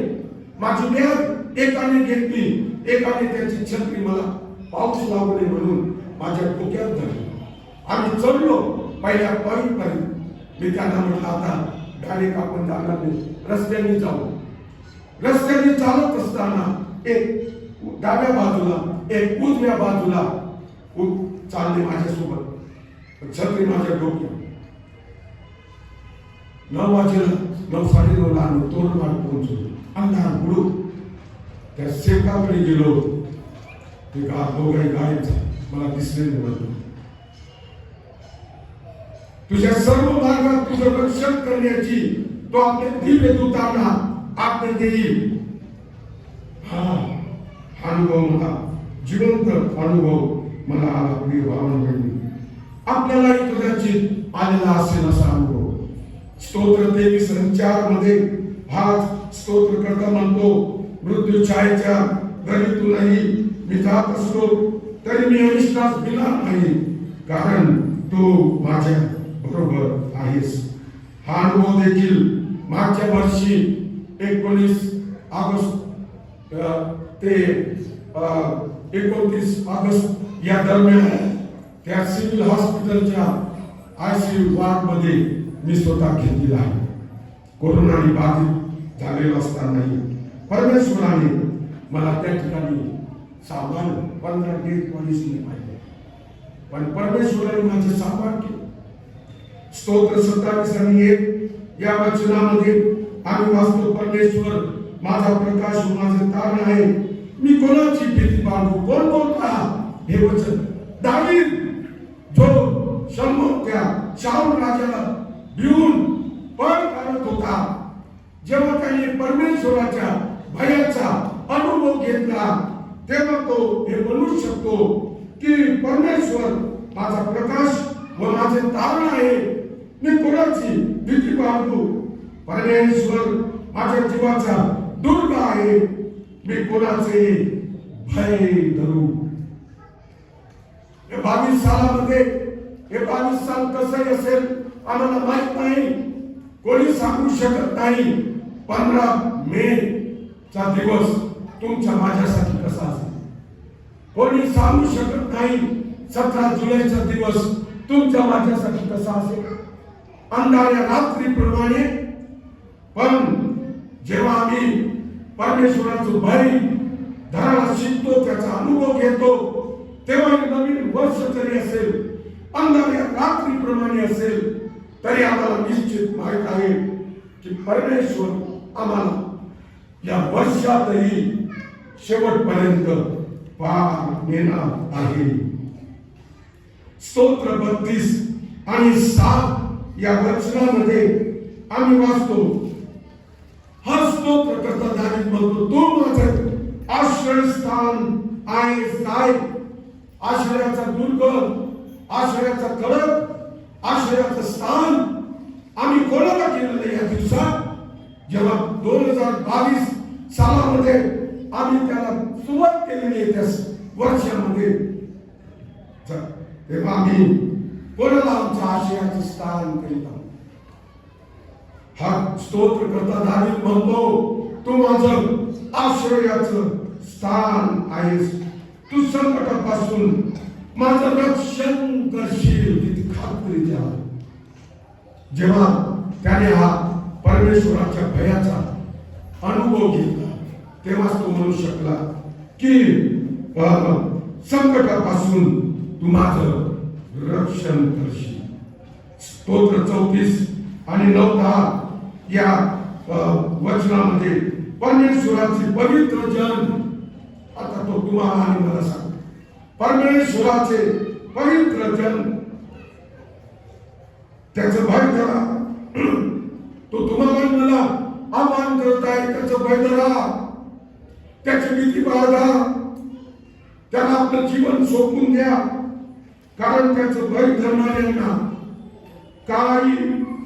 माझी बॅग एकाने घेतली, एकाने त्याची छत्री मला पाऊस लागू नये म्हणून माझ्या डोक्यावर धरली. आम्ही चढलो पहिल्या पॉईंटपर्यंत. मी त्यांना म्हटलं, आता डायरेक्ट आपण जाणार नाही, रस्त्याने जाऊ. रस्त्याने चालत असताना एक डाव्या बाजूला, एक उजव्या बाजूला चालले माझ्यासोबत, छत्री माझ्या डोक्यावर. 9 वाजेला, 9:30ला आम्ही तोरणमाळ पोहोचलो. अंधार बुडून त्या सेवकाकडे गेलो. ते दोघंही गायब झाले, मला दिसले नाही. तुझ्या सर्व मार्गात तुझं रक्षण करण्याची तो आपल्या दिव्य दूतांना आज्ञा देईल. हा अनुभव मला, जिवंत अनुभव मला आला. प्रिय भावनांनी, आपल्यालाही कदाचित आलेला असेल असा अनुभव. स्तोत्र 23:4 मध्ये हा स्तोत्र करता म्हणतो, मृत्यू छायेच्या दरीतूनही मी जात असलो तरी मी अविश्वास भिणार नाही, कारण तू माझ्या बरोबर आहेस. हा अनुभव देखील मागच्या वर्षी 19 ऑगस्ट ते 29 ऑगस्ट या दरम्यान त्या सिव्हिल हॉस्पिटलच्या ICU वॉर्ड मध्ये मी स्वतः घेतलेला आहे. कोरोनाने बाधित झालेलो असतानाही परमेश्वराने मला त्या ठिकाणी सावधान 15 डेट पॉलिसीने पाहिजे. पण परमेश्वराने माझे सावधान केले. स्तोत्र 27 आणि 1 या वचनामध्ये आम्ही वाचतो, परमेश्वर माझा प्रकाश व माझे तारण आहे, मी कोणाची भीती बाळगू. कोण बोलता हे वचन? दावीद, जो शमूच्या शाऊल राजाला भिवून पळ काढत होता. जेव्हा त्याने परमेश्वराच्या भयाचा अनुभव घेतला, तेव्हा तो हे म्हणू शकतो की परमेश्वर माझा प्रकाश व माझे तारण आहे, मी कोणाची भीती बाळगू. परमेश्वर माझ्या जीवाचा दुर्ग आहे, मी कोणाचे भय धरू. हे 22 सालामध्ये, हे 22 साल कसं असेल आम्हाला माहित नाही. कोणी सांगू शकत नाही 15 मे चा दिवस तुमच्या माझ्यासाठी कसा असेल. कोणी सांगू शकत नाही 17 जुलैचा दिवस तुमच्या माझ्यासाठी कसा असेल. अंधाऱ्या रात्रीप्रमाणे पण जेव्हा आम्ही परमेश्वराचं भय धरायला शिकतो, त्याचा अनुभव घेतो, तेव्हा नवीन वर्ष जरी असेल, अंधाऱ्या रात्रीप्रमाणे असेल, तरी आम्हाला निश्चित माहित आहे की परमेश्वर आम्हाला या वर्षातही शेवटपर्यंत पार नेणार आहे. स्तोत्र 32 आणि 7 या वचनामध्ये आम्ही वाचतो. हा स्तोत्र करता दावीद म्हणतो, तू माझे आश्रयस्थान आहेस. काय आश्रयाचा दुर्ग, आश्रयाचा कळप, आश्रयाचं स्थान आम्ही कोणाला केलेलं या दिवसात, जेव्हा 2022 सालामध्ये आम्ही त्याला सुरुवात केलेली आहे त्या वर्षामध्ये, तेव्हा आम्ही कोणाला आमच्या आश्रयाचं स्थान करीत आहोत. हा स्तोत्र करता दावीद म्हणतो, तू माझं आश्रयाचं स्थान आहेस. तू संकटापासून माझं रक्षण करशील, किती खात्री द्या. जेव्हा त्याने हा परमेश्वराच्या भयाचा अनुभव घेतला, तेव्हाच तो म्हणू शकला की संकटापासून तू माझं रक्षण करशील. स्तोत्र 34 आणि 9-10 या वचनामध्ये परमेश्वराचे पवित्र जन, आता तो तुम्हाला आणि मला सांग, परमेश्वराचे पवित्र जन त्याचं भय धरा. तो तुम्हाला मला आवाहन करत आहे, त्याचं भय धरा, त्याची भीती बाळगा, त्याला आपलं जीवन सोपून द्या. कारण त्याचं भय धरणाऱ्यांना काही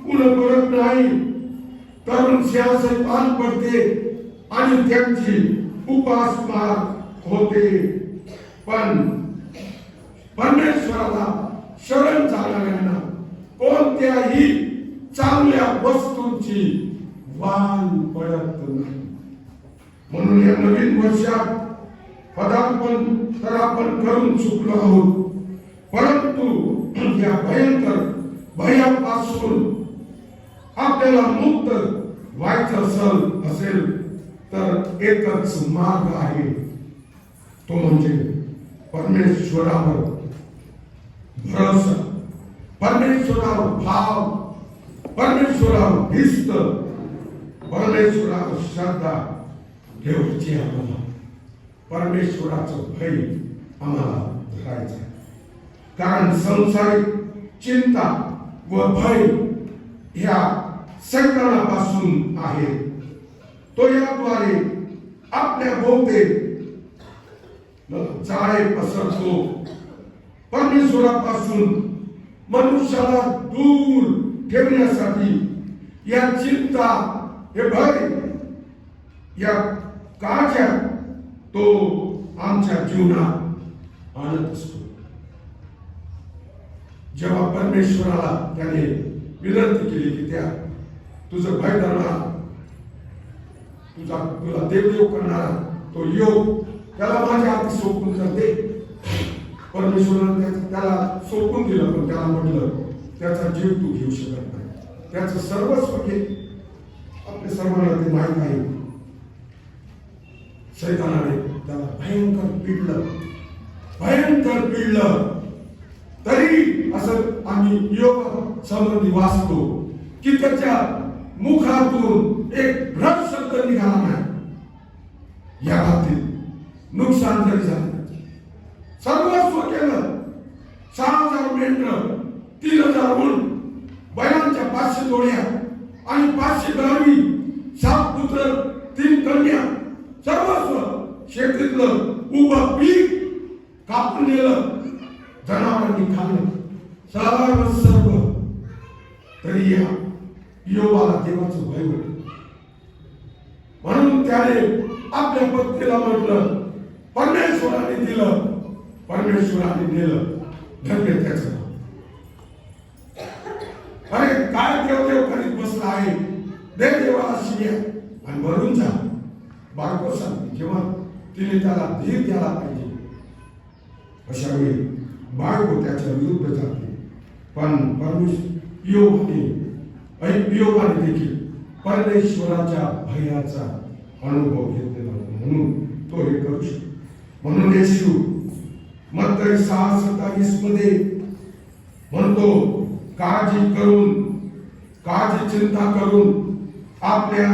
पुन्हा परत नाही. तरुण सिंहासन पान पडते आणि त्यांची उपासमार होते. पण परमेश्वराला शरण जाणाऱ्यांना कोणत्याही चांगल्या वस्तूंची वाण पडत नाही. म्हणून या नवीन वर्षात पदार्पण तर आपण करून चुकलो आहोत, परंतु या भयंकर भयापासून आपल्याला मुक्त व्हायचं असेल तर एकच मार्ग आहे, तो म्हणजे परमेश्वरावर भरोसा, परमेश्वरावर भाव, परमेश्वरावर भिस्त, परमेश्वरावर श्रद्धा ठेवायची. आम्हाला परमेश्वराचं भय आम्हाला धरायचं आहे. कारण संसारिक चिंता व भय ह्या सैतानापासून आहे. तो याद्वारे आपल्या भोवते जाळे पसरतो. परमेश्वरापासून मनुष्याला दूर ठेवण्यासाठी या चिंता, हे भय, या काळज्या तो आमच्या जीवनात आणत असतो. जेव्हा परमेश्वराला त्याने विनंती केली की त्या तुझं भय धरणार, तुला देवदेव करणारा तो योग त्याला माझ्या हाती सोपून जाते. परमेश्वराने त्याला सोपून दिलं, पण त्याला म्हटलं त्याचा जीव तू घेऊ शकत नाही. त्याचं सर्वस्व घे. आपल्या सर्वांना ते माहीत आहे. शैतानाने त्याला भयंकर पिडलं. तरी असं आम्ही योग संबंधी वाचतो की त्याच्या मुखातून एक भ्रम शब्द निघाला नाही. या बाबतीत नुकसान जरी झालं, सर्वस्व केलं, 6,000 मेंढर, 3,000 ऊंट, बैलांच्या 500 जोड्या आणि 500 गावी, 7 पुत्र, 3 कन्या, सर्वस्व शेतीतलं उभं पीक कापून नेलं, जनावरांनी खाल्लं, सर्व. तरी या योबाला देवाचं भय होतं. म्हणून त्याने आपल्या पत्नीला म्हटलं, परमेश्वराने दिलं, परमेश्वराने दिलं, धन्य त्याचं. अरे काय देवदेव करीत बसला आहे. दे देवाला शिव्या आणि भरून जा. बायको सांगते जेव्हा तिने त्याला धीर द्यायला पाहिजे अशा वेळी बायको त्याच्या विरुद्ध जाते. पण योगाने देखील परमेश्वराच्या भयाचा अनुभव घेतलेला होता, म्हणून तो हे करू शकतो. म्हणून येशू मत्तई 6:27 मध्ये म्हणतो, काळजी चिंता करून आपल्या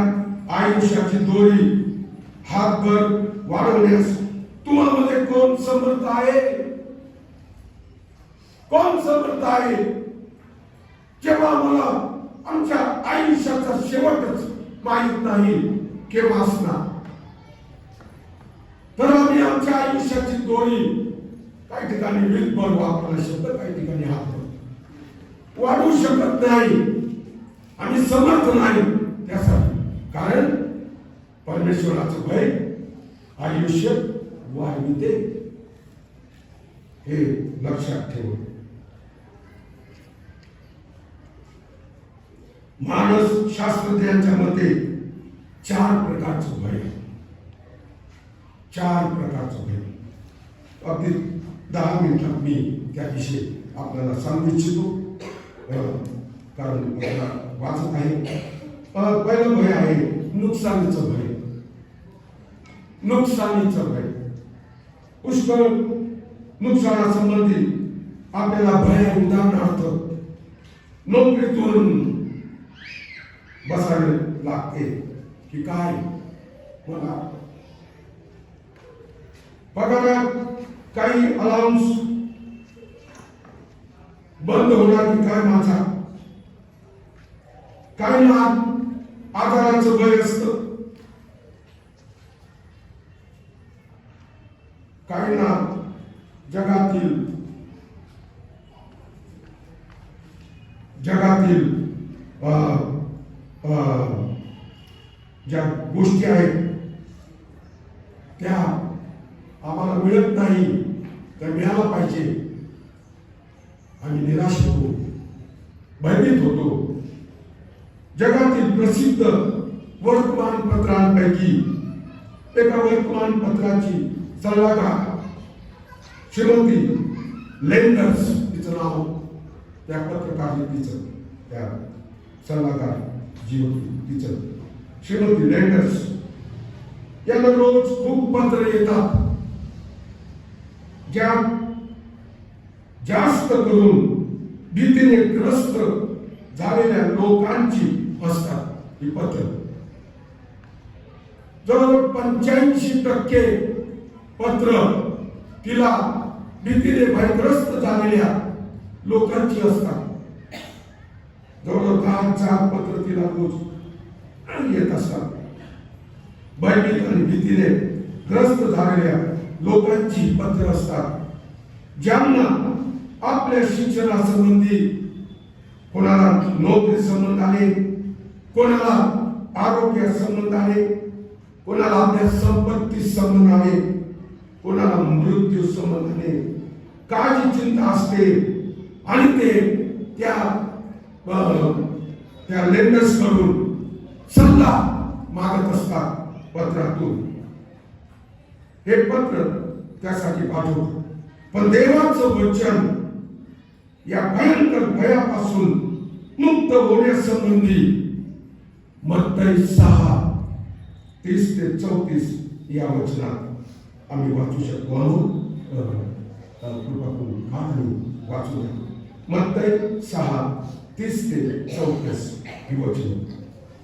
आयुष्याची दोरी हातभर वाढवण्यास तुम्हामध्ये कोण समर्थ आहे? कोण समर्थ आहे? जेव्हा मला आमच्या आयुष्याचा शेवटच माहित नाही केव्हा असणार, तर आम्ही आमच्या आयुष्याची दोरी काही ठिकाणी विलभर वापरला शब्द, काही ठिकाणी हातभर वाढवू शकत नाही. आम्ही समर्थ नाही त्यासाठी. कारण परमेश्वराचं भय आयुष्य वाढविते, हे लक्षात ठेव. मानस शास्त्रज्ञांच्या मते 4 प्रकारचं भय. 4 प्रकारचं भय. अगदी 10 मिनिटात मी त्याविषयी आपल्याला सांगू इच्छितो, कारण आपल्याला वाचत आहे. पहिलं भय आहे नुकसानीचं भय. नुकसानीचं भय. पुष्कळ नुकसानासंबंधी आपल्याला भय आहे. उदाहरणार्थ नोकरीतून बसावे लागते की काय, मला पगारात काही अलाउन्स बंद होणार की काय, माझा काही ना आजाराचं भय असतं, काही ना जगातील ज्या गोष्टी आहेत त्या आम्हाला मिळत नाही, त्या मिळायला पाहिजे. आम्ही निराश होतो, भयभीत होतो. जगातील प्रसिद्ध वर्तमानपत्रांपैकी एका वर्तमानपत्राची सल्लागार श्रीमती लेंडर्स, तिचं नाव, त्या पत्रकारितेचं त्या सल्लागार जी होती तिचं, श्रीमती लेंडर्स, यांना रोज खूप पत्र येतात, ज्या जास्त करून भीतीने ग्रस्त झालेल्या लोकांची असतात ही पत्र. जवळजवळ 85% पत्र तिला भीतीने भयग्रस्त झालेल्या लोकांची असतात. जवळजवळ 10,000 पत्र तिला रोज येत असतात. भयभीत आणि भीतीने ग्रस्त झालेल्या लोकांची पत्र असतात, ज्यांना आपल्या शिक्षणासंबंधी, कोणाला नोकरी संबंधाने, कोणाला आरोग्य संबंधाने, कोणाला आपल्या संपत्ती संबंधाने, कोणाला मृत्यू संबंधाने काळजी चिंता असते आणि ते त्या लेंडर्स कडून सल्ला मागत असतात पत्रातून. हे पत्र त्यासाठी पाठवतो. पण देवाचं वचन या भयंकर भयापासून मुक्त होण्यासंबंधी मत्तई 6:30-34 या वचनात आम्ही वाचू शकतो. कृपा करून कहाणी वाचू द्या. मत्तई 6:30-34 ही वचन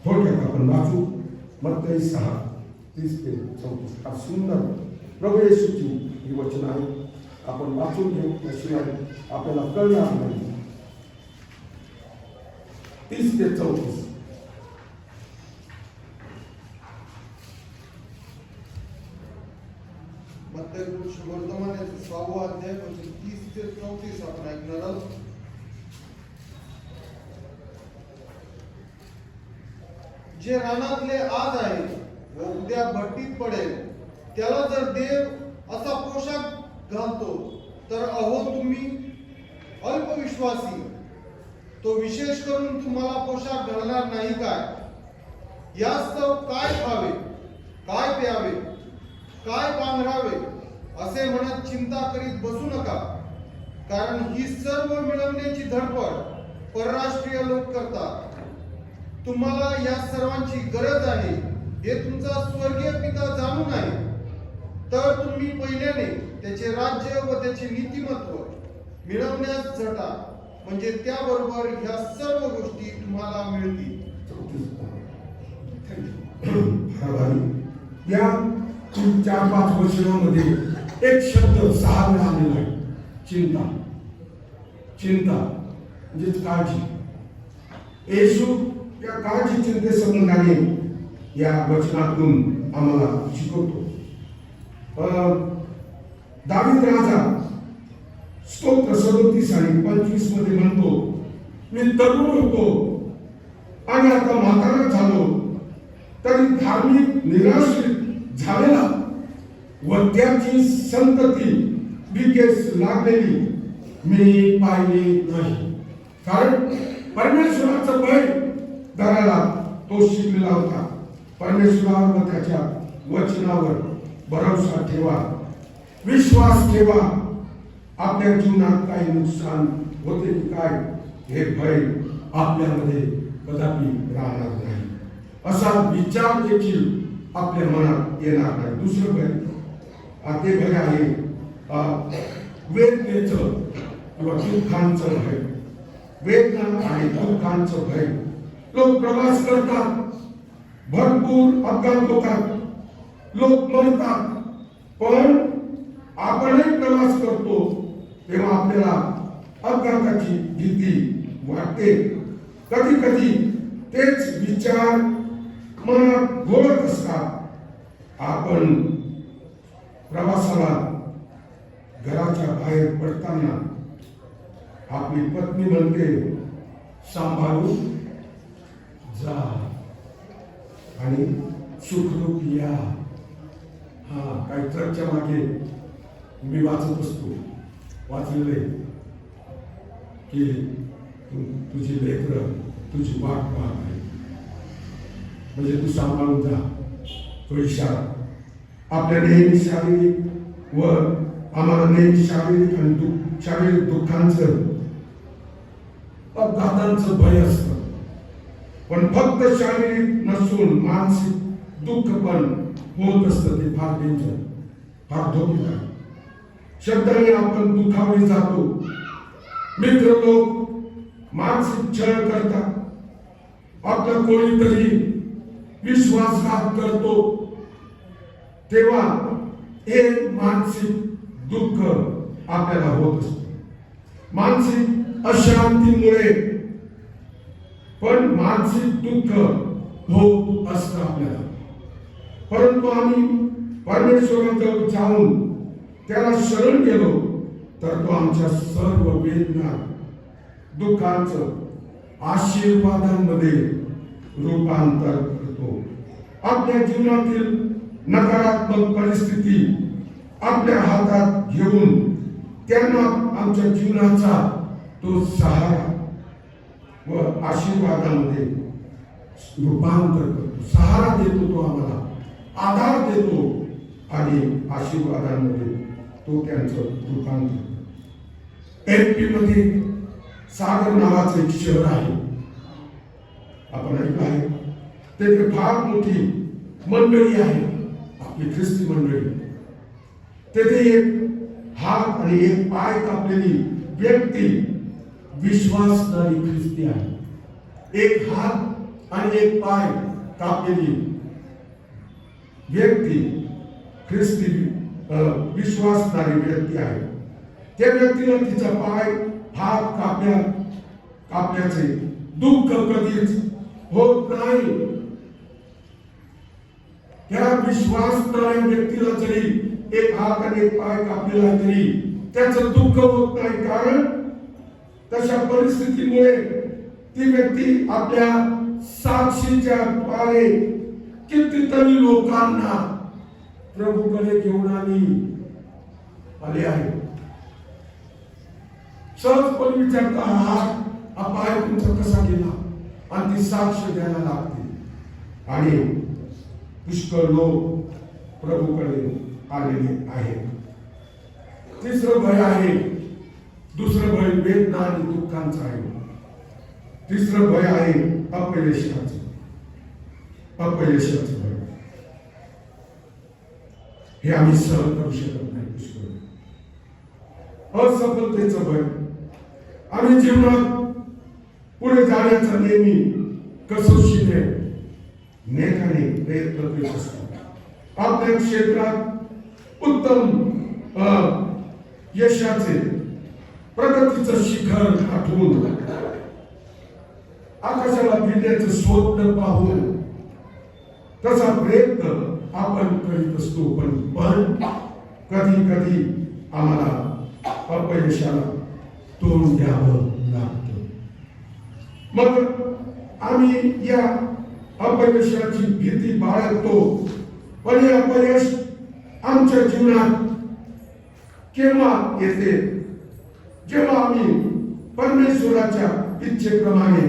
थोडक्यात आपण वाचू. मत्तई 6:30-34 हा सुंदर प्रभू येशूची ही वचन आहे. आपण वाचून घेऊ, त्याशिवाय आपल्याला कळणार नाही. 30-34 मत्तई वर्तमानाचे 6वा अध्याय 30-34 आपण ऐकणार आहोत. जे रानातले आज आहे व उद्या भट्टीत पडेल, त्याला जर देव असा पोशाख घालतो, तर अहो तुम्ही अल्पविश्वासी, तो विशेष करून तुम्हाला पोशाख घालणार नाही काय? यास्तव काय खावे, काय प्यावे, काय पांघरावे असे म्हणत चिंता करीत बसू नका, कारण ही सर्व मिळवण्याची धडपड परराष्ट्रीय लोक करतात. तुम्हाला या सर्वांची गरज आहे हे तुमचा स्वर्गीय पिता जाणून आहे. तर तुम्ही पहिल्याने त्याचे राज्य व त्याचे नीतिमत्व मिळवण्यास झटा, म्हणजे त्याबरोबर ह्या सर्व गोष्टी तुम्हाला मिळतील. या 4-5 वर्षांमध्ये एक शब्द 6 वेळा आलेला आहे, चिंता. चिंता म्हणजेच काळजी. येशू या काळजी चिंते संबंधाने या वचनातून आम्हाला शिकवतो. दावीद राजा स्तोत्र 37 आणि 25 मध्ये म्हणतो, मी तरुण होतो आणि आता म्हातारा झालो, तरी धार्मिक निराश्रित झालेला व त्याची संतती विकेस लागलेली मी पाहिली नाही. कारण परमेश्वराचं भय धरायला तो शिकलेला होता. परमेश्वरावर व त्याच्या वचनावर भरोसा ठेवा, विश्वास ठेवा. आपल्या जीवनात काही नुकसान होते की काय हे भय आपल्यामध्ये कदापि राहणार नाही, असा विचार देखील आपल्या मनात येणार नाही. दुसरं भय, ते भय आहे वेदनेचं किंवा दुःखांचं भय. वेदना आणि दुःखांचं भय. लोक प्रवास करतात, भरपूर अपघात होतात, लोक मरतात, पण आपणही प्रवास करतो तेव्हा आपल्याला अपघाताची भीती वाटते. कधी कधी तेच विचार मनात घोळत असतात. आपण प्रवासाला घराच्या बाहेर पडताना आपली पत्नी म्हणते, सांभाळून जा आणि सुखरूप या. काही ट्रकच्या मागे मी वाचत असतो, वाचलेले की तुझी लेकरं तुझी वाट पाहत आहे, म्हणजे तू सांभाळून जा. तो इशारा आपल्या नेहमी शारीरिक व आम्हाला नेहमी शारीरिक आणि शारीरिक दुःखांचं, अपघातांचं भय असतं. पण फक्त शारीरिक नसून मानसिक दुःख पण होत असतं. ते फार डेंजर, फार धोकेदायक. शब्दाने आपण दुखावले जातो. मित्र लोक मानसिक छळ करतात. आपला कोणीतरी विश्वासघात करतो, तेव्हा एक मानसिक दुःख आपल्याला होत असतं. मानसिक अशांतीमुळे पण मानसिक दुःख होत असतं आपल्याला. परंतु आम्ही परमेश्वराजवळ जाऊन त्याला शरण गेलो तर तो आमच्या सर्व वेदना दुःखांचं आशीर्वादांमध्ये रूपांतर करतो. आपल्या जीवनातील नकारात्मक परिस्थिती आपल्या हातात घेऊन त्यांना आमच्या जीवनाचा तो सहारा व आशीर्वादामध्ये रूपांतर करतो. सहारा देतो तो आम्हाला, आधार देतो आणि आशीर्वादांमध्ये तो त्यांचं रूपांतर करतो. MP मध्ये सागर नावाचं एक शहर आहे, आपण ऐकलं आहे. तेथे फार मोठी मंडळी आहे, आपली ख्रिस्ती मंडळी. तेथे एक हात आणि एक पाय कापलेली व्यक्ती विश्वासणारी ख्रिस्ती आहे. एक हात आणि एक पाय कापलेली व्यक्ती ख्रिस्ती विश्वासणारी व्यक्ती आहे. त्या व्यक्तीला तिचा पाय हात कापल्याचे दुःख कधीच होत नाही. त्या विश्वासणाऱ्या व्यक्तीला जरी एक हात आणि एक पाय कापलेला तरी त्याचं दुःख होत नाही. कारण तशा परिस्थितीमुळे ती व्यक्ती आपल्या साक्षीच्या द्वारे कितीतरी लोकांना प्रभूकडे घेऊन आले आहे. सहजपणे विचारता हा पाय तुमचा कसा गेला आणि ती साक्ष द्यायला लागते. आणि पुष्कळ लोक प्रभूकडे आलेले आहेत. तिसरं भय आहे, दुसरं भय वेदना आणि दुःखांचं आहे. तिसरं भय आहे अपयशाचं भय. हे आम्ही सहन करू शकत नाही. पुष्कळ असफलतेचं भय. आम्ही जीवनात पुढे जाण्याचा नेहमी कसोशीने नेटाने प्रयत्न करीत असतो. आपल्या क्षेत्रात उत्तम यशाचे प्रगतीचं शिखर गाठून आकाशाला भिडण्याचं स्वप्न पाहून तसा प्रयत्न आपण करीत असतो. पण कधी कधी आम्हाला अपयशाला तोंड द्यावं लागतं. मग आम्ही या अपयशाची भीती बाळगतो. पण हे अपयश आमच्या जीवनात केव्हा येते? जेव्हा आम्ही परमेश्वराच्या इच्छेप्रमाणे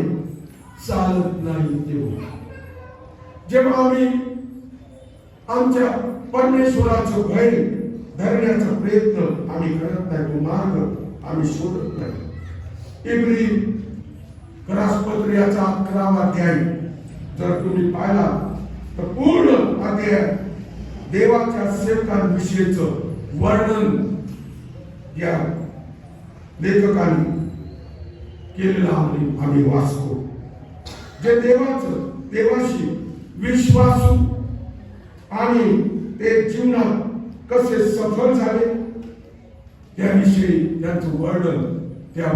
चालत नाही तेव्हा. जेव्हा आम्ही आमच्या परमेश्वराचं भय धरण्याचा प्रयत्न आम्ही करत नाही, तो मार्ग आम्ही शोधत नाही. इब्री घरासपत्रियाचा 11वा अध्याय जर तुम्ही पाहिला तर पूर्ण अध्याय देवाच्या सेवकांविषयीचं वर्णन या लेखकांनी केलेलं आम्ही वाचतो. जे देवाशी विश्वासू आणि ते जीवनात कसे सफल झाले त्याविषयी त्यांचं वर्णन त्या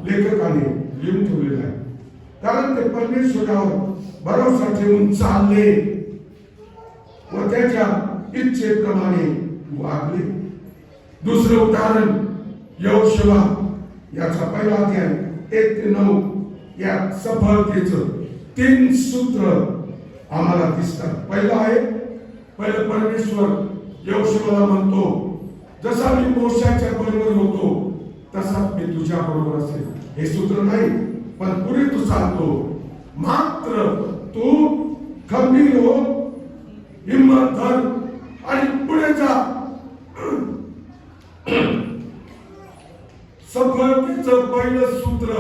लेखकाने लिहून ठेवलेलं आहे. कारण ते परमेश्वरावर भरोसा ठेवून चालले व त्याच्या इच्छेप्रमाणे वागले. दुसरं उदाहरण यहोशुआ याचा 1 अध्याय 1 ते 9 या सफलतेचं 3 सूत्र आम्हाला दिसतात. पहिलं परमेश्वर यहोशुआला म्हणतो, जसा मी मोशाच्या बरोबर होतो तसाच मी तुझ्या बरोबर असेल. हे सूत्र नाही, पण पुढे तू सांगतो, मात्र तू खंबीर हो, हिम्मत धर आणि पुढे जा. सफलतेचं पहिलं सूत्र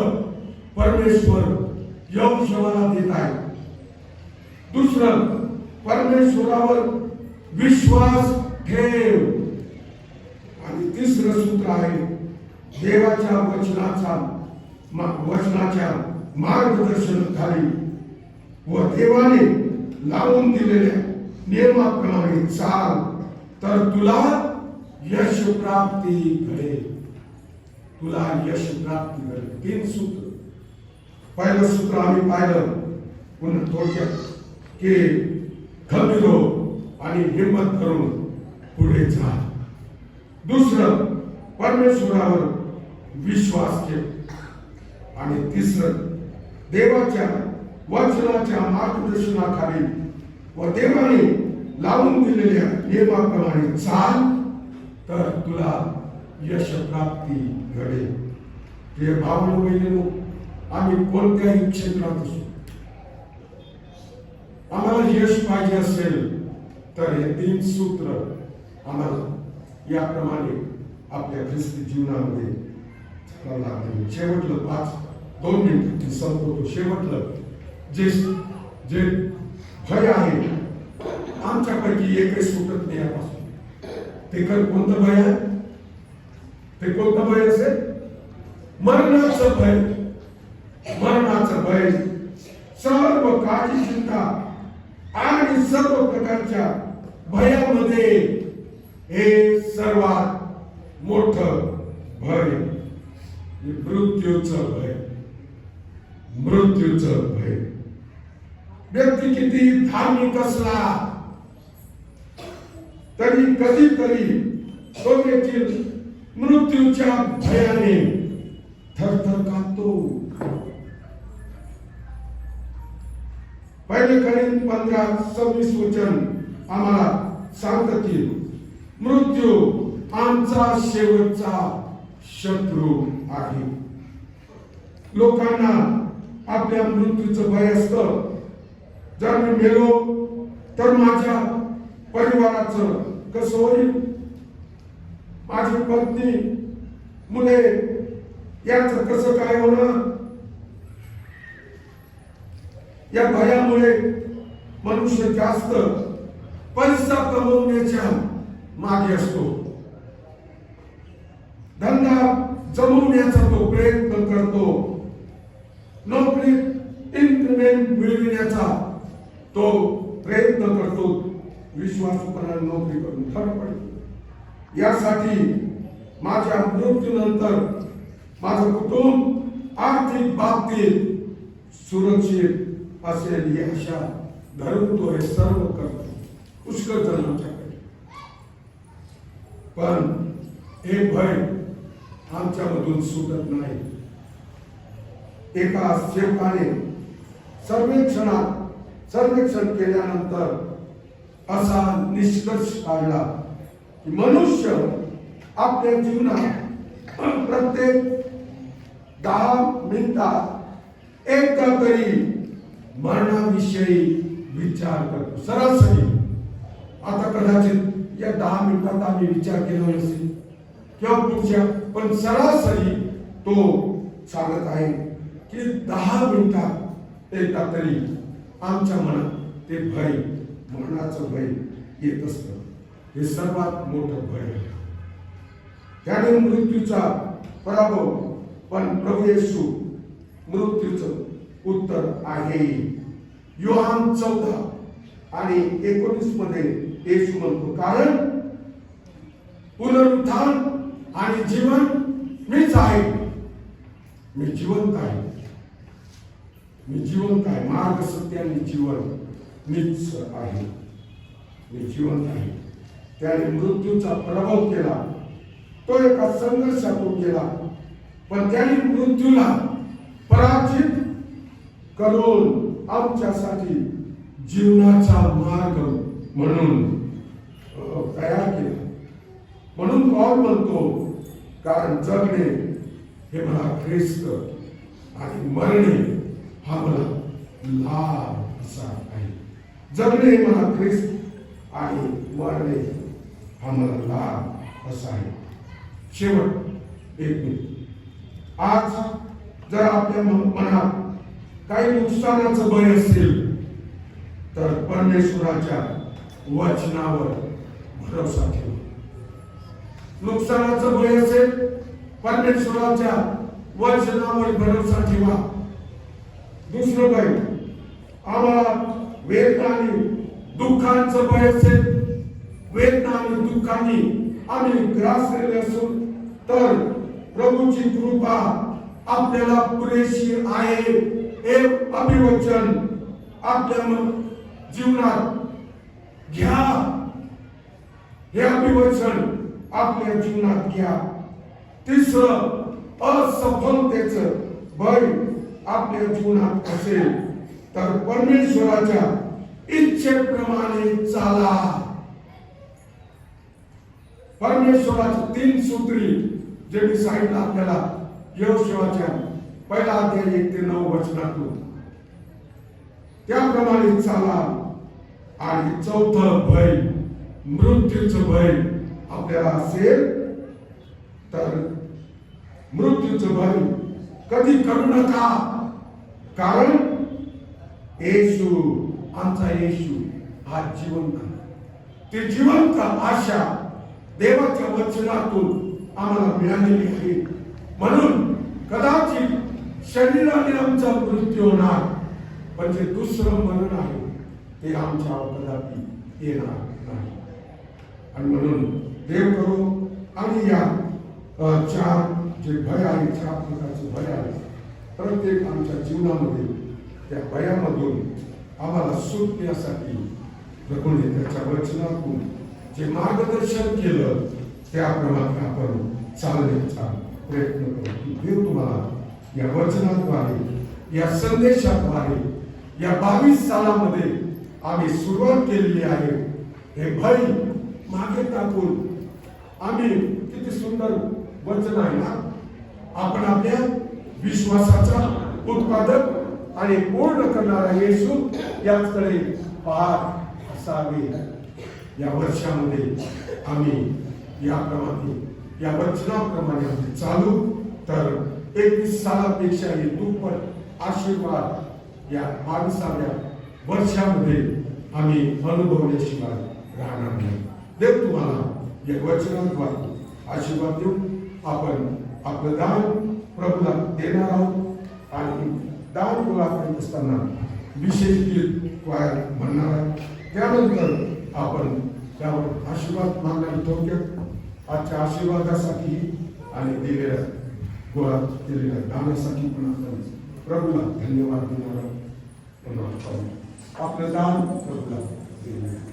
परमेश्वर यहोशुआला देत आहे. दुसरं, परमेश्वरावर विश्वास ठेव. आणि तिसरं सूत्र आहे देवाच्या वचनाच्या मार्गदर्शनाखाली व देवाने लावून दिलेल्या नियमाप्रमाणे चाल, तर तुला यश प्राप्ती घडेल. तुला यश प्राप्ती घडेल. 3 सूत्र. पहिलं सूत्र आम्ही पाहिलं पुन्हा थोडक्यात की खंबीर हो आणि हिम्मत करून पुढे जा. दुसरं, परमेश्वरावर विश्वास ठेव. आणि तिसरं, देवाच्या वचनाच्या मार्गदर्शनाखाली व देवाने लावून दिलेल्या नियमाप्रमाणे चाल, तर तुला यश प्राप्ती घडेल. प्रिय भावनो बहिणींनो, आम्ही कोणत्याही क्षेत्रात असू, आम्हाला यश पाहिजे असेल तर हे 3 सूत्र आम्हाला याप्रमाणे आपल्या ख्रिस्ती जीवनामध्ये करावं लागेल. शेवटलं 2 मिनिट संपवतो. शेवटलं जे भय आहे आमच्यापैकी एकही सुटत नाही यापासून. ते कोणतं भय आहे? ते कोणतं भय असेल? मरणाचं भय. मरणाचं भय, सर्व काळजी चिंता आणि सर्व प्रकारच्या भयामध्ये हे सर्वात मोठं भय मृत्यूचं भय. मृत्यूचं भय. व्यक्ती किती धार्मिक असला तरी कधीतरी तो देखील मृत्यूच्या भयाने थरथर कापतो. 1 कोरिंथ 15:26 वचन आम्हाला सांगतं की मृत्यू आमचा शेवटचा शत्रू आहे. लोकांना आपल्या मृत्यूचं भय असतं. जर मी मेलो तर माझ्या परिवाराचं कसं होईल? माझी पत्नी, मुले याचं कसं काय होणार? या भयामुळे मनुष्य जास्त पैसा कमवण्याच्या मागे असतो. धंदा जमवण्याचा तो प्रयत्न करतो. नोकरीत इन्क्रिमेंट मिळविण्याचा तो प्रयत्न करतो. विश्वासपणाने नोकरी करून धडपडतो. यासाठी माझ्या मृत्यूनंतर माझं कुटुंब आर्थिक बाबतीत सुरक्षित असेल ही आशा धरून तो हे सर्व करतो. पुष्कळ जणांच्याकडे. पण हे भय आमच्यामधून सुटत नाही. एका सेवकाने सर्वेक्षण केल्यानंतर असा निष्कर्ष काढला की मनुष्य आपल्या जीवनात प्रत्येक 10 मिनिटात एकदा तरी मरणाविषयी विचार करतो. सरासरी आता कदाचित या 10 मिनिटात आम्ही विचार केला नसेल किंवा पुढच्या, पण सरासरी तो सांगत आहे की 10 मिनिटात एकदा तरी आमच्या मनात ते भय, मरणाचं भय येत असतं. हे सर्वात मोठं भय आहे. त्याने मृत्यूचा पराभव, पण प्रभू येशू मृत्यूचं उत्तर आहे. योहान 14 आणि 19 मध्ये येशू म्हणतो, कारण पुनरुत्थान आणि जीवन मीच आहे. मी जिवंत आहे. मी जिवंत आहे. मार्ग, सत्य आणि जीवन मीच आहे. मी जिवंत आहे. त्याने मृत्यूचा पराभव केला. तो एका संघर्षातून गेला, पण त्याने मृत्यूला पराजित करून आमच्यासाठी जीवनाचा मार्ग म्हणून तयार केला. म्हणून पौल म्हणतो, कारण जगणे हे मला ख्रिस्त आणि मरणे हा मला लाभ असा आहे. जगणे हे मला ख्रिस्त आणि मरणे हा मला लाभ असा आहे. शेवट एक मिनिट. आज जर आपल्या मनात काही नुकसानाचं भय असेल तर परमेश्वराच्या वचनावर भरोसा ठेवा. नुकसानाचं भय असेल, परमेश्वराच्या वचनावर भरोसा ठेवा. दुसरं भय, आम्हाला वेदना आणि दुःखांचं भय असेल, वेदना आणि दुःखांनी आम्ही ग्रासलेले असून तर प्रभूची कृपा आपल्याला पुरेशी आहे. हे अभिवचन आपल्या जीवनात घ्या. हे अभिवचन आपल्या जीवनात घ्या. तिसरं, असफलतेचं भय आपल्या जीवनात असेल तर परमेश्वराच्या इच्छेप्रमाणे चाला. परमेश्वराची 3 सूत्री जे मी सांगितलं आपल्याला यहोशुआच्या 1 अध्याय 1 ते 9 वचनातून, त्याप्रमाणे चाला. आणि चौथं भय, मृत्यूचं भय आपल्याला असेल तर मृत्यूचं भय कधी करू नका. कारण येशू, आमचा येशू हा जिवंत आहे. ती जिवंत आशा देवाच्या वचनातून आम्हाला मिळालेली आहे. म्हणून कदाचित शरीराने आमचा मृत्यू होणार, पण जे दुसरं मरण आहे ते आमच्यावर कदापि येणार नाही. आणि म्हणून देव करो आणि या 4 जे भय आहे, 4 प्रकारचे भय आहे, प्रत्येक आमच्या जीवनामध्ये त्या भयामधून आम्हाला सुटण्यासाठी प्रभूने त्याच्या वचनातून जे मार्गदर्शन केलं त्याप्रमाणे आपण चालण्याचा प्रयत्न करू. देव तुम्हाला या वचनाद्वारे, या संदेशाद्वारे, या 22 सालामध्ये आम्ही सुरुवात केलेली आहे. हे भय मागे टाकून आम्ही, किती सुंदर वचन आहे ना, आपण आपल्या विश्वासाचा उत्पादक आणि पूर्ण करणारा येशू याकडे पाहत असावे. या वर्षामध्ये आम्ही याप्रमाणे या वचनाप्रमाणे आम्ही चालू तर 21 सालापेक्षाही दुप्पट आशीर्वाद या 22व्या वर्षामध्ये आम्ही अनुभवल्याशिवाय राहणार नाही. देव तुम्हाला या वचनाद्वारे आशीर्वाद देऊ. आपण आपलं दान प्रभूला देणार आहोत आणि दान गोळा करीत असताना विशेष गीत क्वायर म्हणणार आहे. त्यानंतर आपण त्यावर आशीर्वाद मागणार थोडक्यात आजच्या आशीर्वादासाठी आणि दिलेल्या गोळा केलेल्या दानासाठी पण आपण प्रभूला धन्यवाद देणार आहोत. आपलं दान प्रभूला देणार.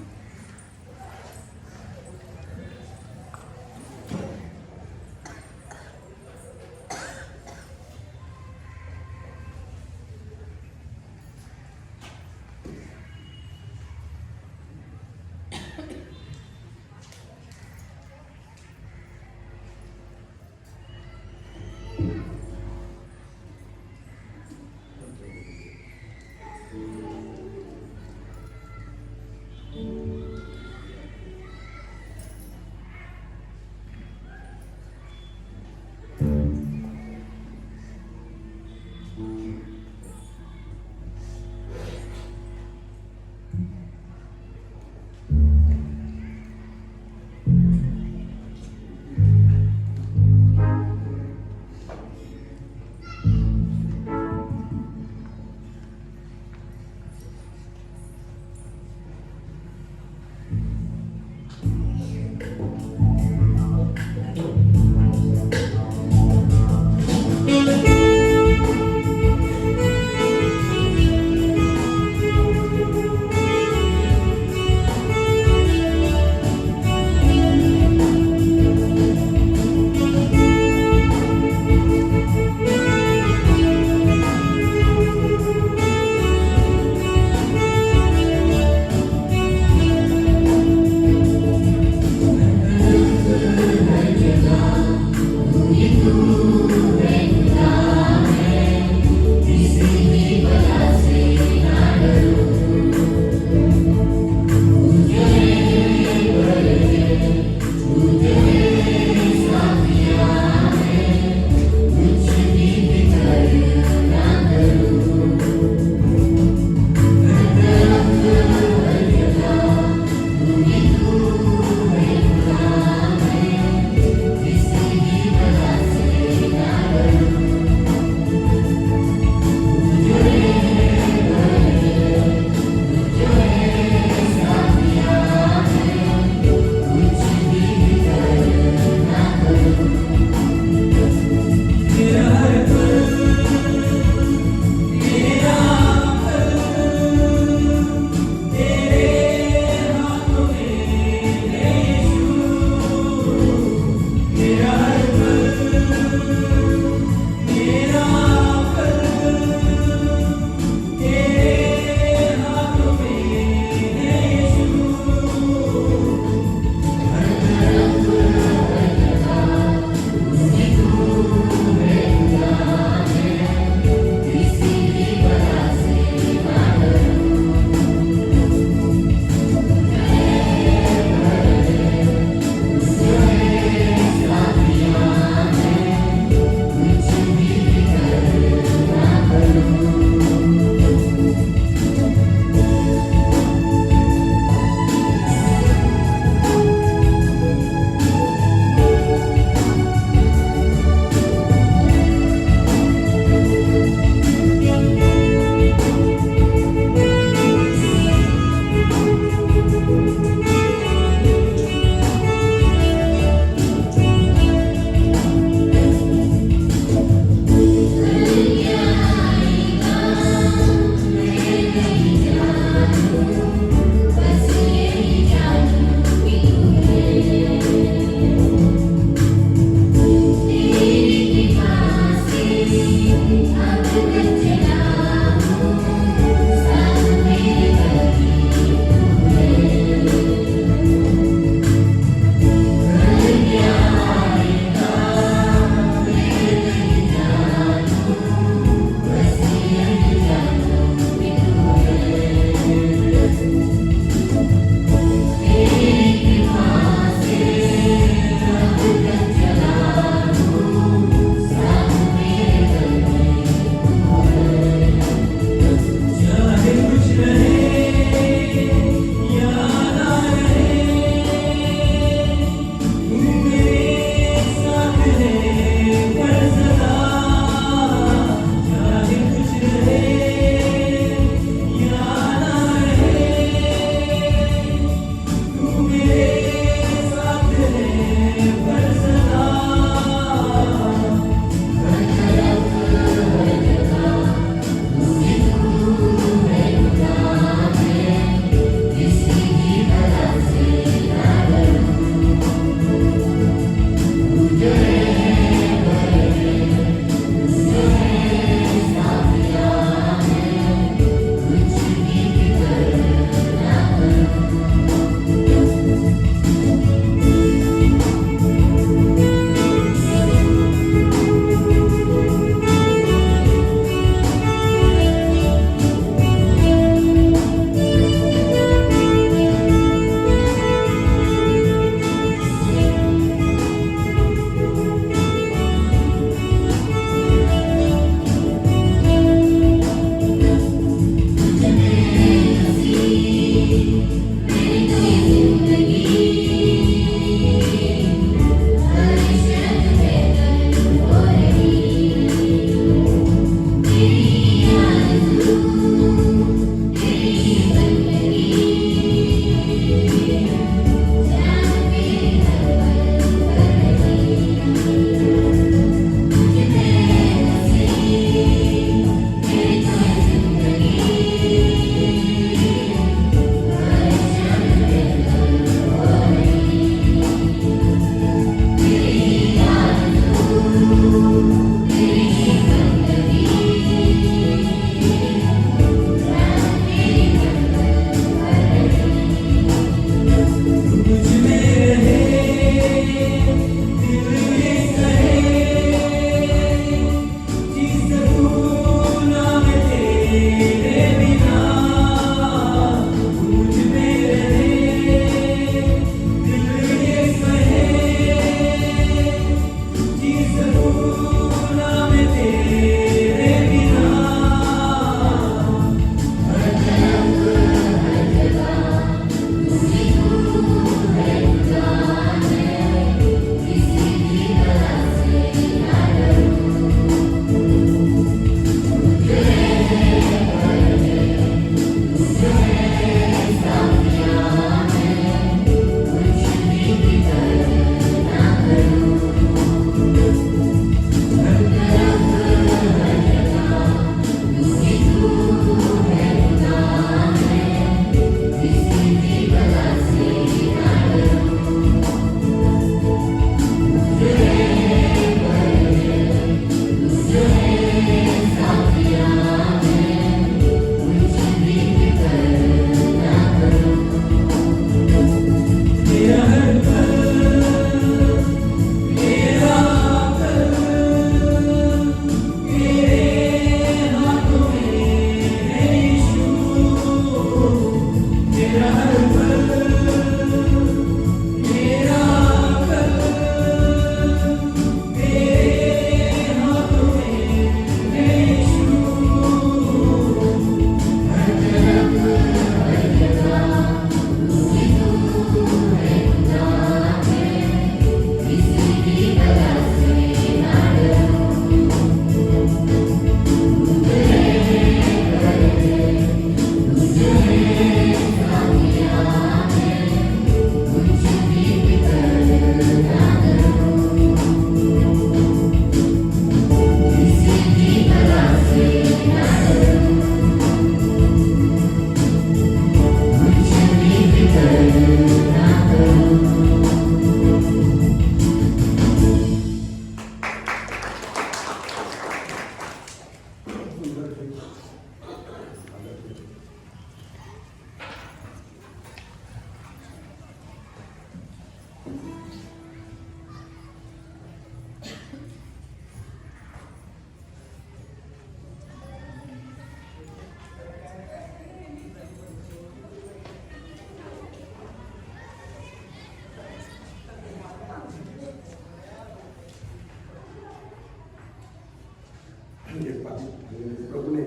प्रभु ने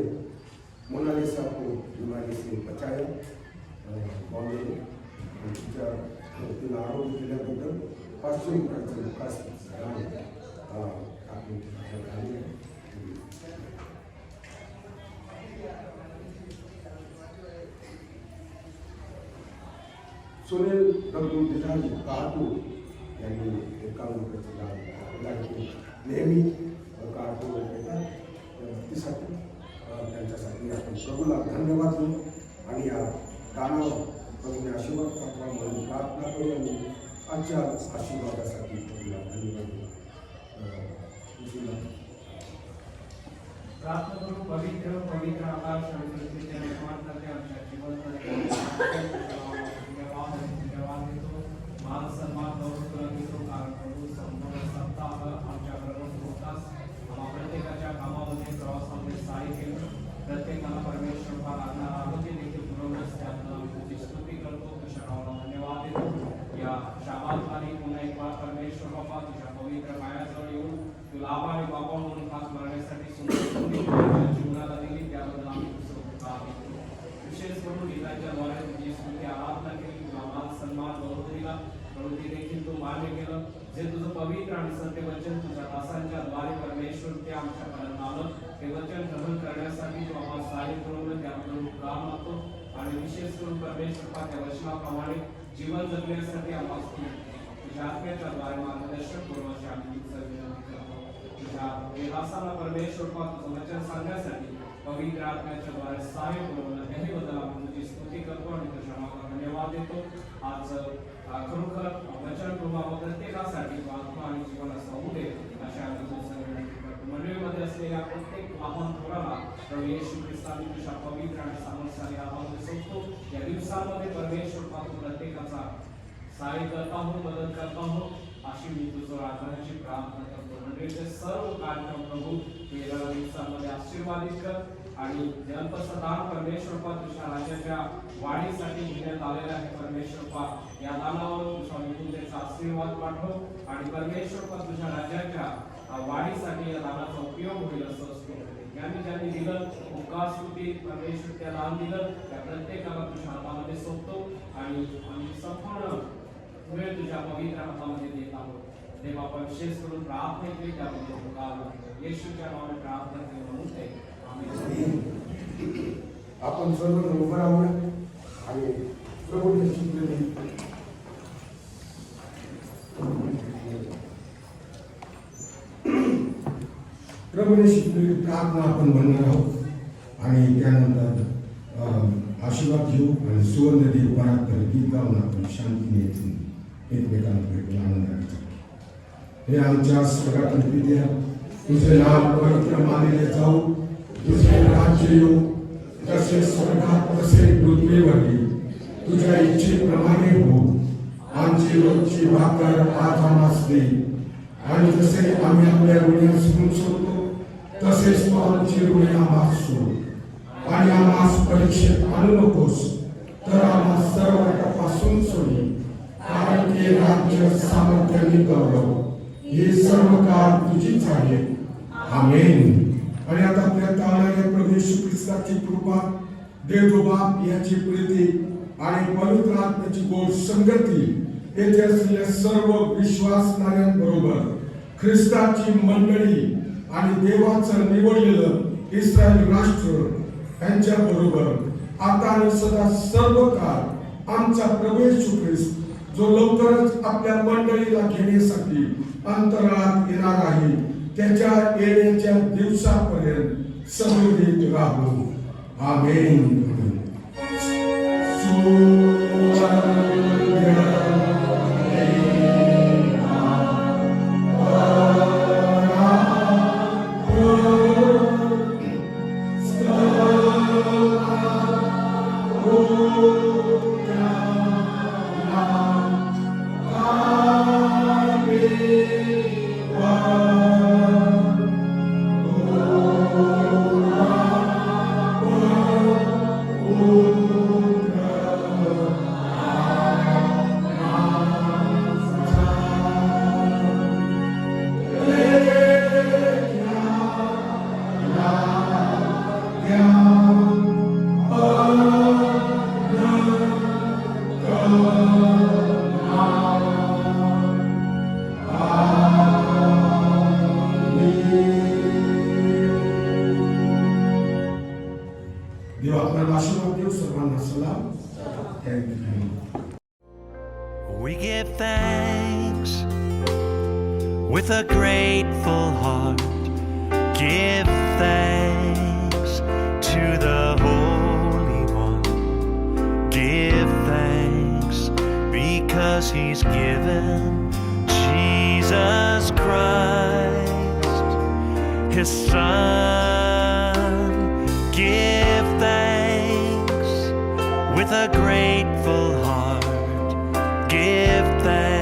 मोनालिसा को बीमारी से बचाया बॉम्बे में तिच्या तिला आरोग्य दिल्याबद्दल पाचशे रुपयाचं विकास आपण सुनील दगडू दिलाजी काटू यांनी 51 रुपयाचं दान नेहमी काटू साठी त्यांच्यासाठी आपण प्रभूला धन्यवाद देऊ आणि या दानावर प्रभूने आशीर्वाद पाठवा म्हणून प्रार्थना करू आणि आजच्या आशीर्वादासाठी प्रभूला धन्यवाद देऊ प्रार्थना करू पवित्र पवित्र आकाश आणि पृथ्वीचे निर्माण करते आमच्या जीवनामध्ये मान सन्मान गौरव तुला देतो कारण प्रभू संपूर्ण सप्ताह आमच्याबरोबर होतास आम्हा प्रत्येकाच्या कामामध्ये प्रवासामध्ये सहाय्य केलं प्रत्येकाला परमेश्वर लागणार आरोग्य देखील पुरवण्यास त्यातून आम्ही तुझी स्तुती करतो तुझ्या नावाला धन्यवाद देतो या शाबातवारी पुन्हा एक बार परमेश्वर बाबा तुझ्या पवित्र पायाजवळ येऊन तुला आभारी बाबा म्हणून खास करण्यासाठी सुंदर संधी जीवनाला दिली त्याबद्दल आम्ही तुझं देतो विशेष करून इलाच्या जे तुझं पवित्र आणि सत्य वचन तुझ्या दासांच्या द्वारे परमेश्वर ते आमच्यापर्यंत आलं ते वचन ग्रहण करण्यासाठी तू आम्हाला सहाय्य करून त्याबद्दल उपकार मागतो आणि विशेष करून परमेश्वर त्या वचनाप्रमाणे जीवन जगण्यासाठी आम्हाला तुझ्या आत्म्याच्या द्वारे मार्गदर्शन करून अशी आम्ही तुझं विनंती करतो. तुझ्या दासाला परमेश्वर तुझं वचन सांगण्यासाठी पवित्र आत्म्याच्या द्वारे सहाय्य करून त्याबद्दल आम्ही तुझी स्तुती करतो आणि तुझ्या नावाला धन्यवाद देतो. आज खरोखर वचन प्रभू प्रत्येकासाठी आत्मा आणि जीवन असू दे अशा आम्ही तुझं विनंती करतो. मंडळीमध्ये असलेल्या प्रत्येक लहान थोराला प्रभू येशू ख्रिस्ताने तुझ्या पवित्र आणि सामर्थ्याने नावामध्ये सोडतो. या दिवसांमध्ये परमेश्वर पाहतो प्रत्येकाचा सहाय्य करता हो, मदत करता हो अशी मी तुझं आग्रहाची प्रार्थना करतो. मंडळीचे सर्व कार्यक्रम प्रभू या दिवसांमध्ये आशीर्वादित कर आणि अल्पसदान परमेश्वर तुझ्या राज्याच्या वाढीसाठी घेण्यात आलेला आहे. परमेश्वर या दानावर तुझा विपुलतेचा आशीर्वाद पाठव आणि परमेश्वर तुझ्या राज्याच्या वाढीसाठी या दानाचा उपयोग होईल असं असतो. ज्यांनी दिलं उपकार स्तुती परमेश्वर त्या दान दिलं त्या प्रत्येकाला तुझ्या हातामध्ये सोपतो आणि आम्ही संपूर्ण वेळ तुझ्या पवित्र हातामध्ये देत आहोत. देवा आपण विशेष करून प्रार्थना केली त्याबद्दल उपकार येशूच्या नावाने प्रार्थना केली म्हणून ते आपण सर्व उभं राहूया आणि प्रभूने शिकलेली प्रार्थना आपण म्हणणार आहोत आणि त्यानंतर आशीर्वाद घेऊ आणि सुवर्ण देवपरात गीत गाऊन आपण शांतीने येथून एकमेकांना भेटून आनंदाने जगू. हे आमच्या स्वर्गातील पित्या, तुझे नाव पवित्र मानले जाऊ, तुझे राज्य येऊ, जसे स्वर्गात तसे पृथ्वीवरही तुझ्या इच्छेप्रमाणे हो. आमची रोजची भाकर आज आम्हास दे आणि जसे आम्ही आपल्या ऋणी सोडतो तसेच तू आमची ऋणी आम्हास सोड आणि आम्हास परीक्षेत आणू नकोस तर आम्हा सर्व पासून सोडी. कारण की राज्य सामर्थ्याने गौरव हे सर्व काळ तुझीच आहे. आमेन. आणि आता आपल्या तारणाऱ्या प्रभू येशू ख्रिस्ताची कृपा, देव बाप याची प्रीती आणि पवित्र आत्म्याची गोड संगती येथे असलेल्या सर्व विश्वासणाऱ्यांबरोबर ख्रिस्ताची मंडळी आणि देवाचं निवडलेलं इस्रायल राष्ट्र यांच्या बरोबर आता आणि सदा सर्व काळ आमचा प्रभू येशू ख्रिस्त जो लवकरच आपल्या मंडळीला घेण्यासाठी अंतराळात येणार आहे त्याच्या येण्याच्या दिवसापर्यंत समृद्धीत राहू. आमेन. We give thanks with a grateful heart. Give thanks to the Holy One. Give thanks because He's given Jesus Christ, His Son. Give thanks with a grateful heart. Give thanks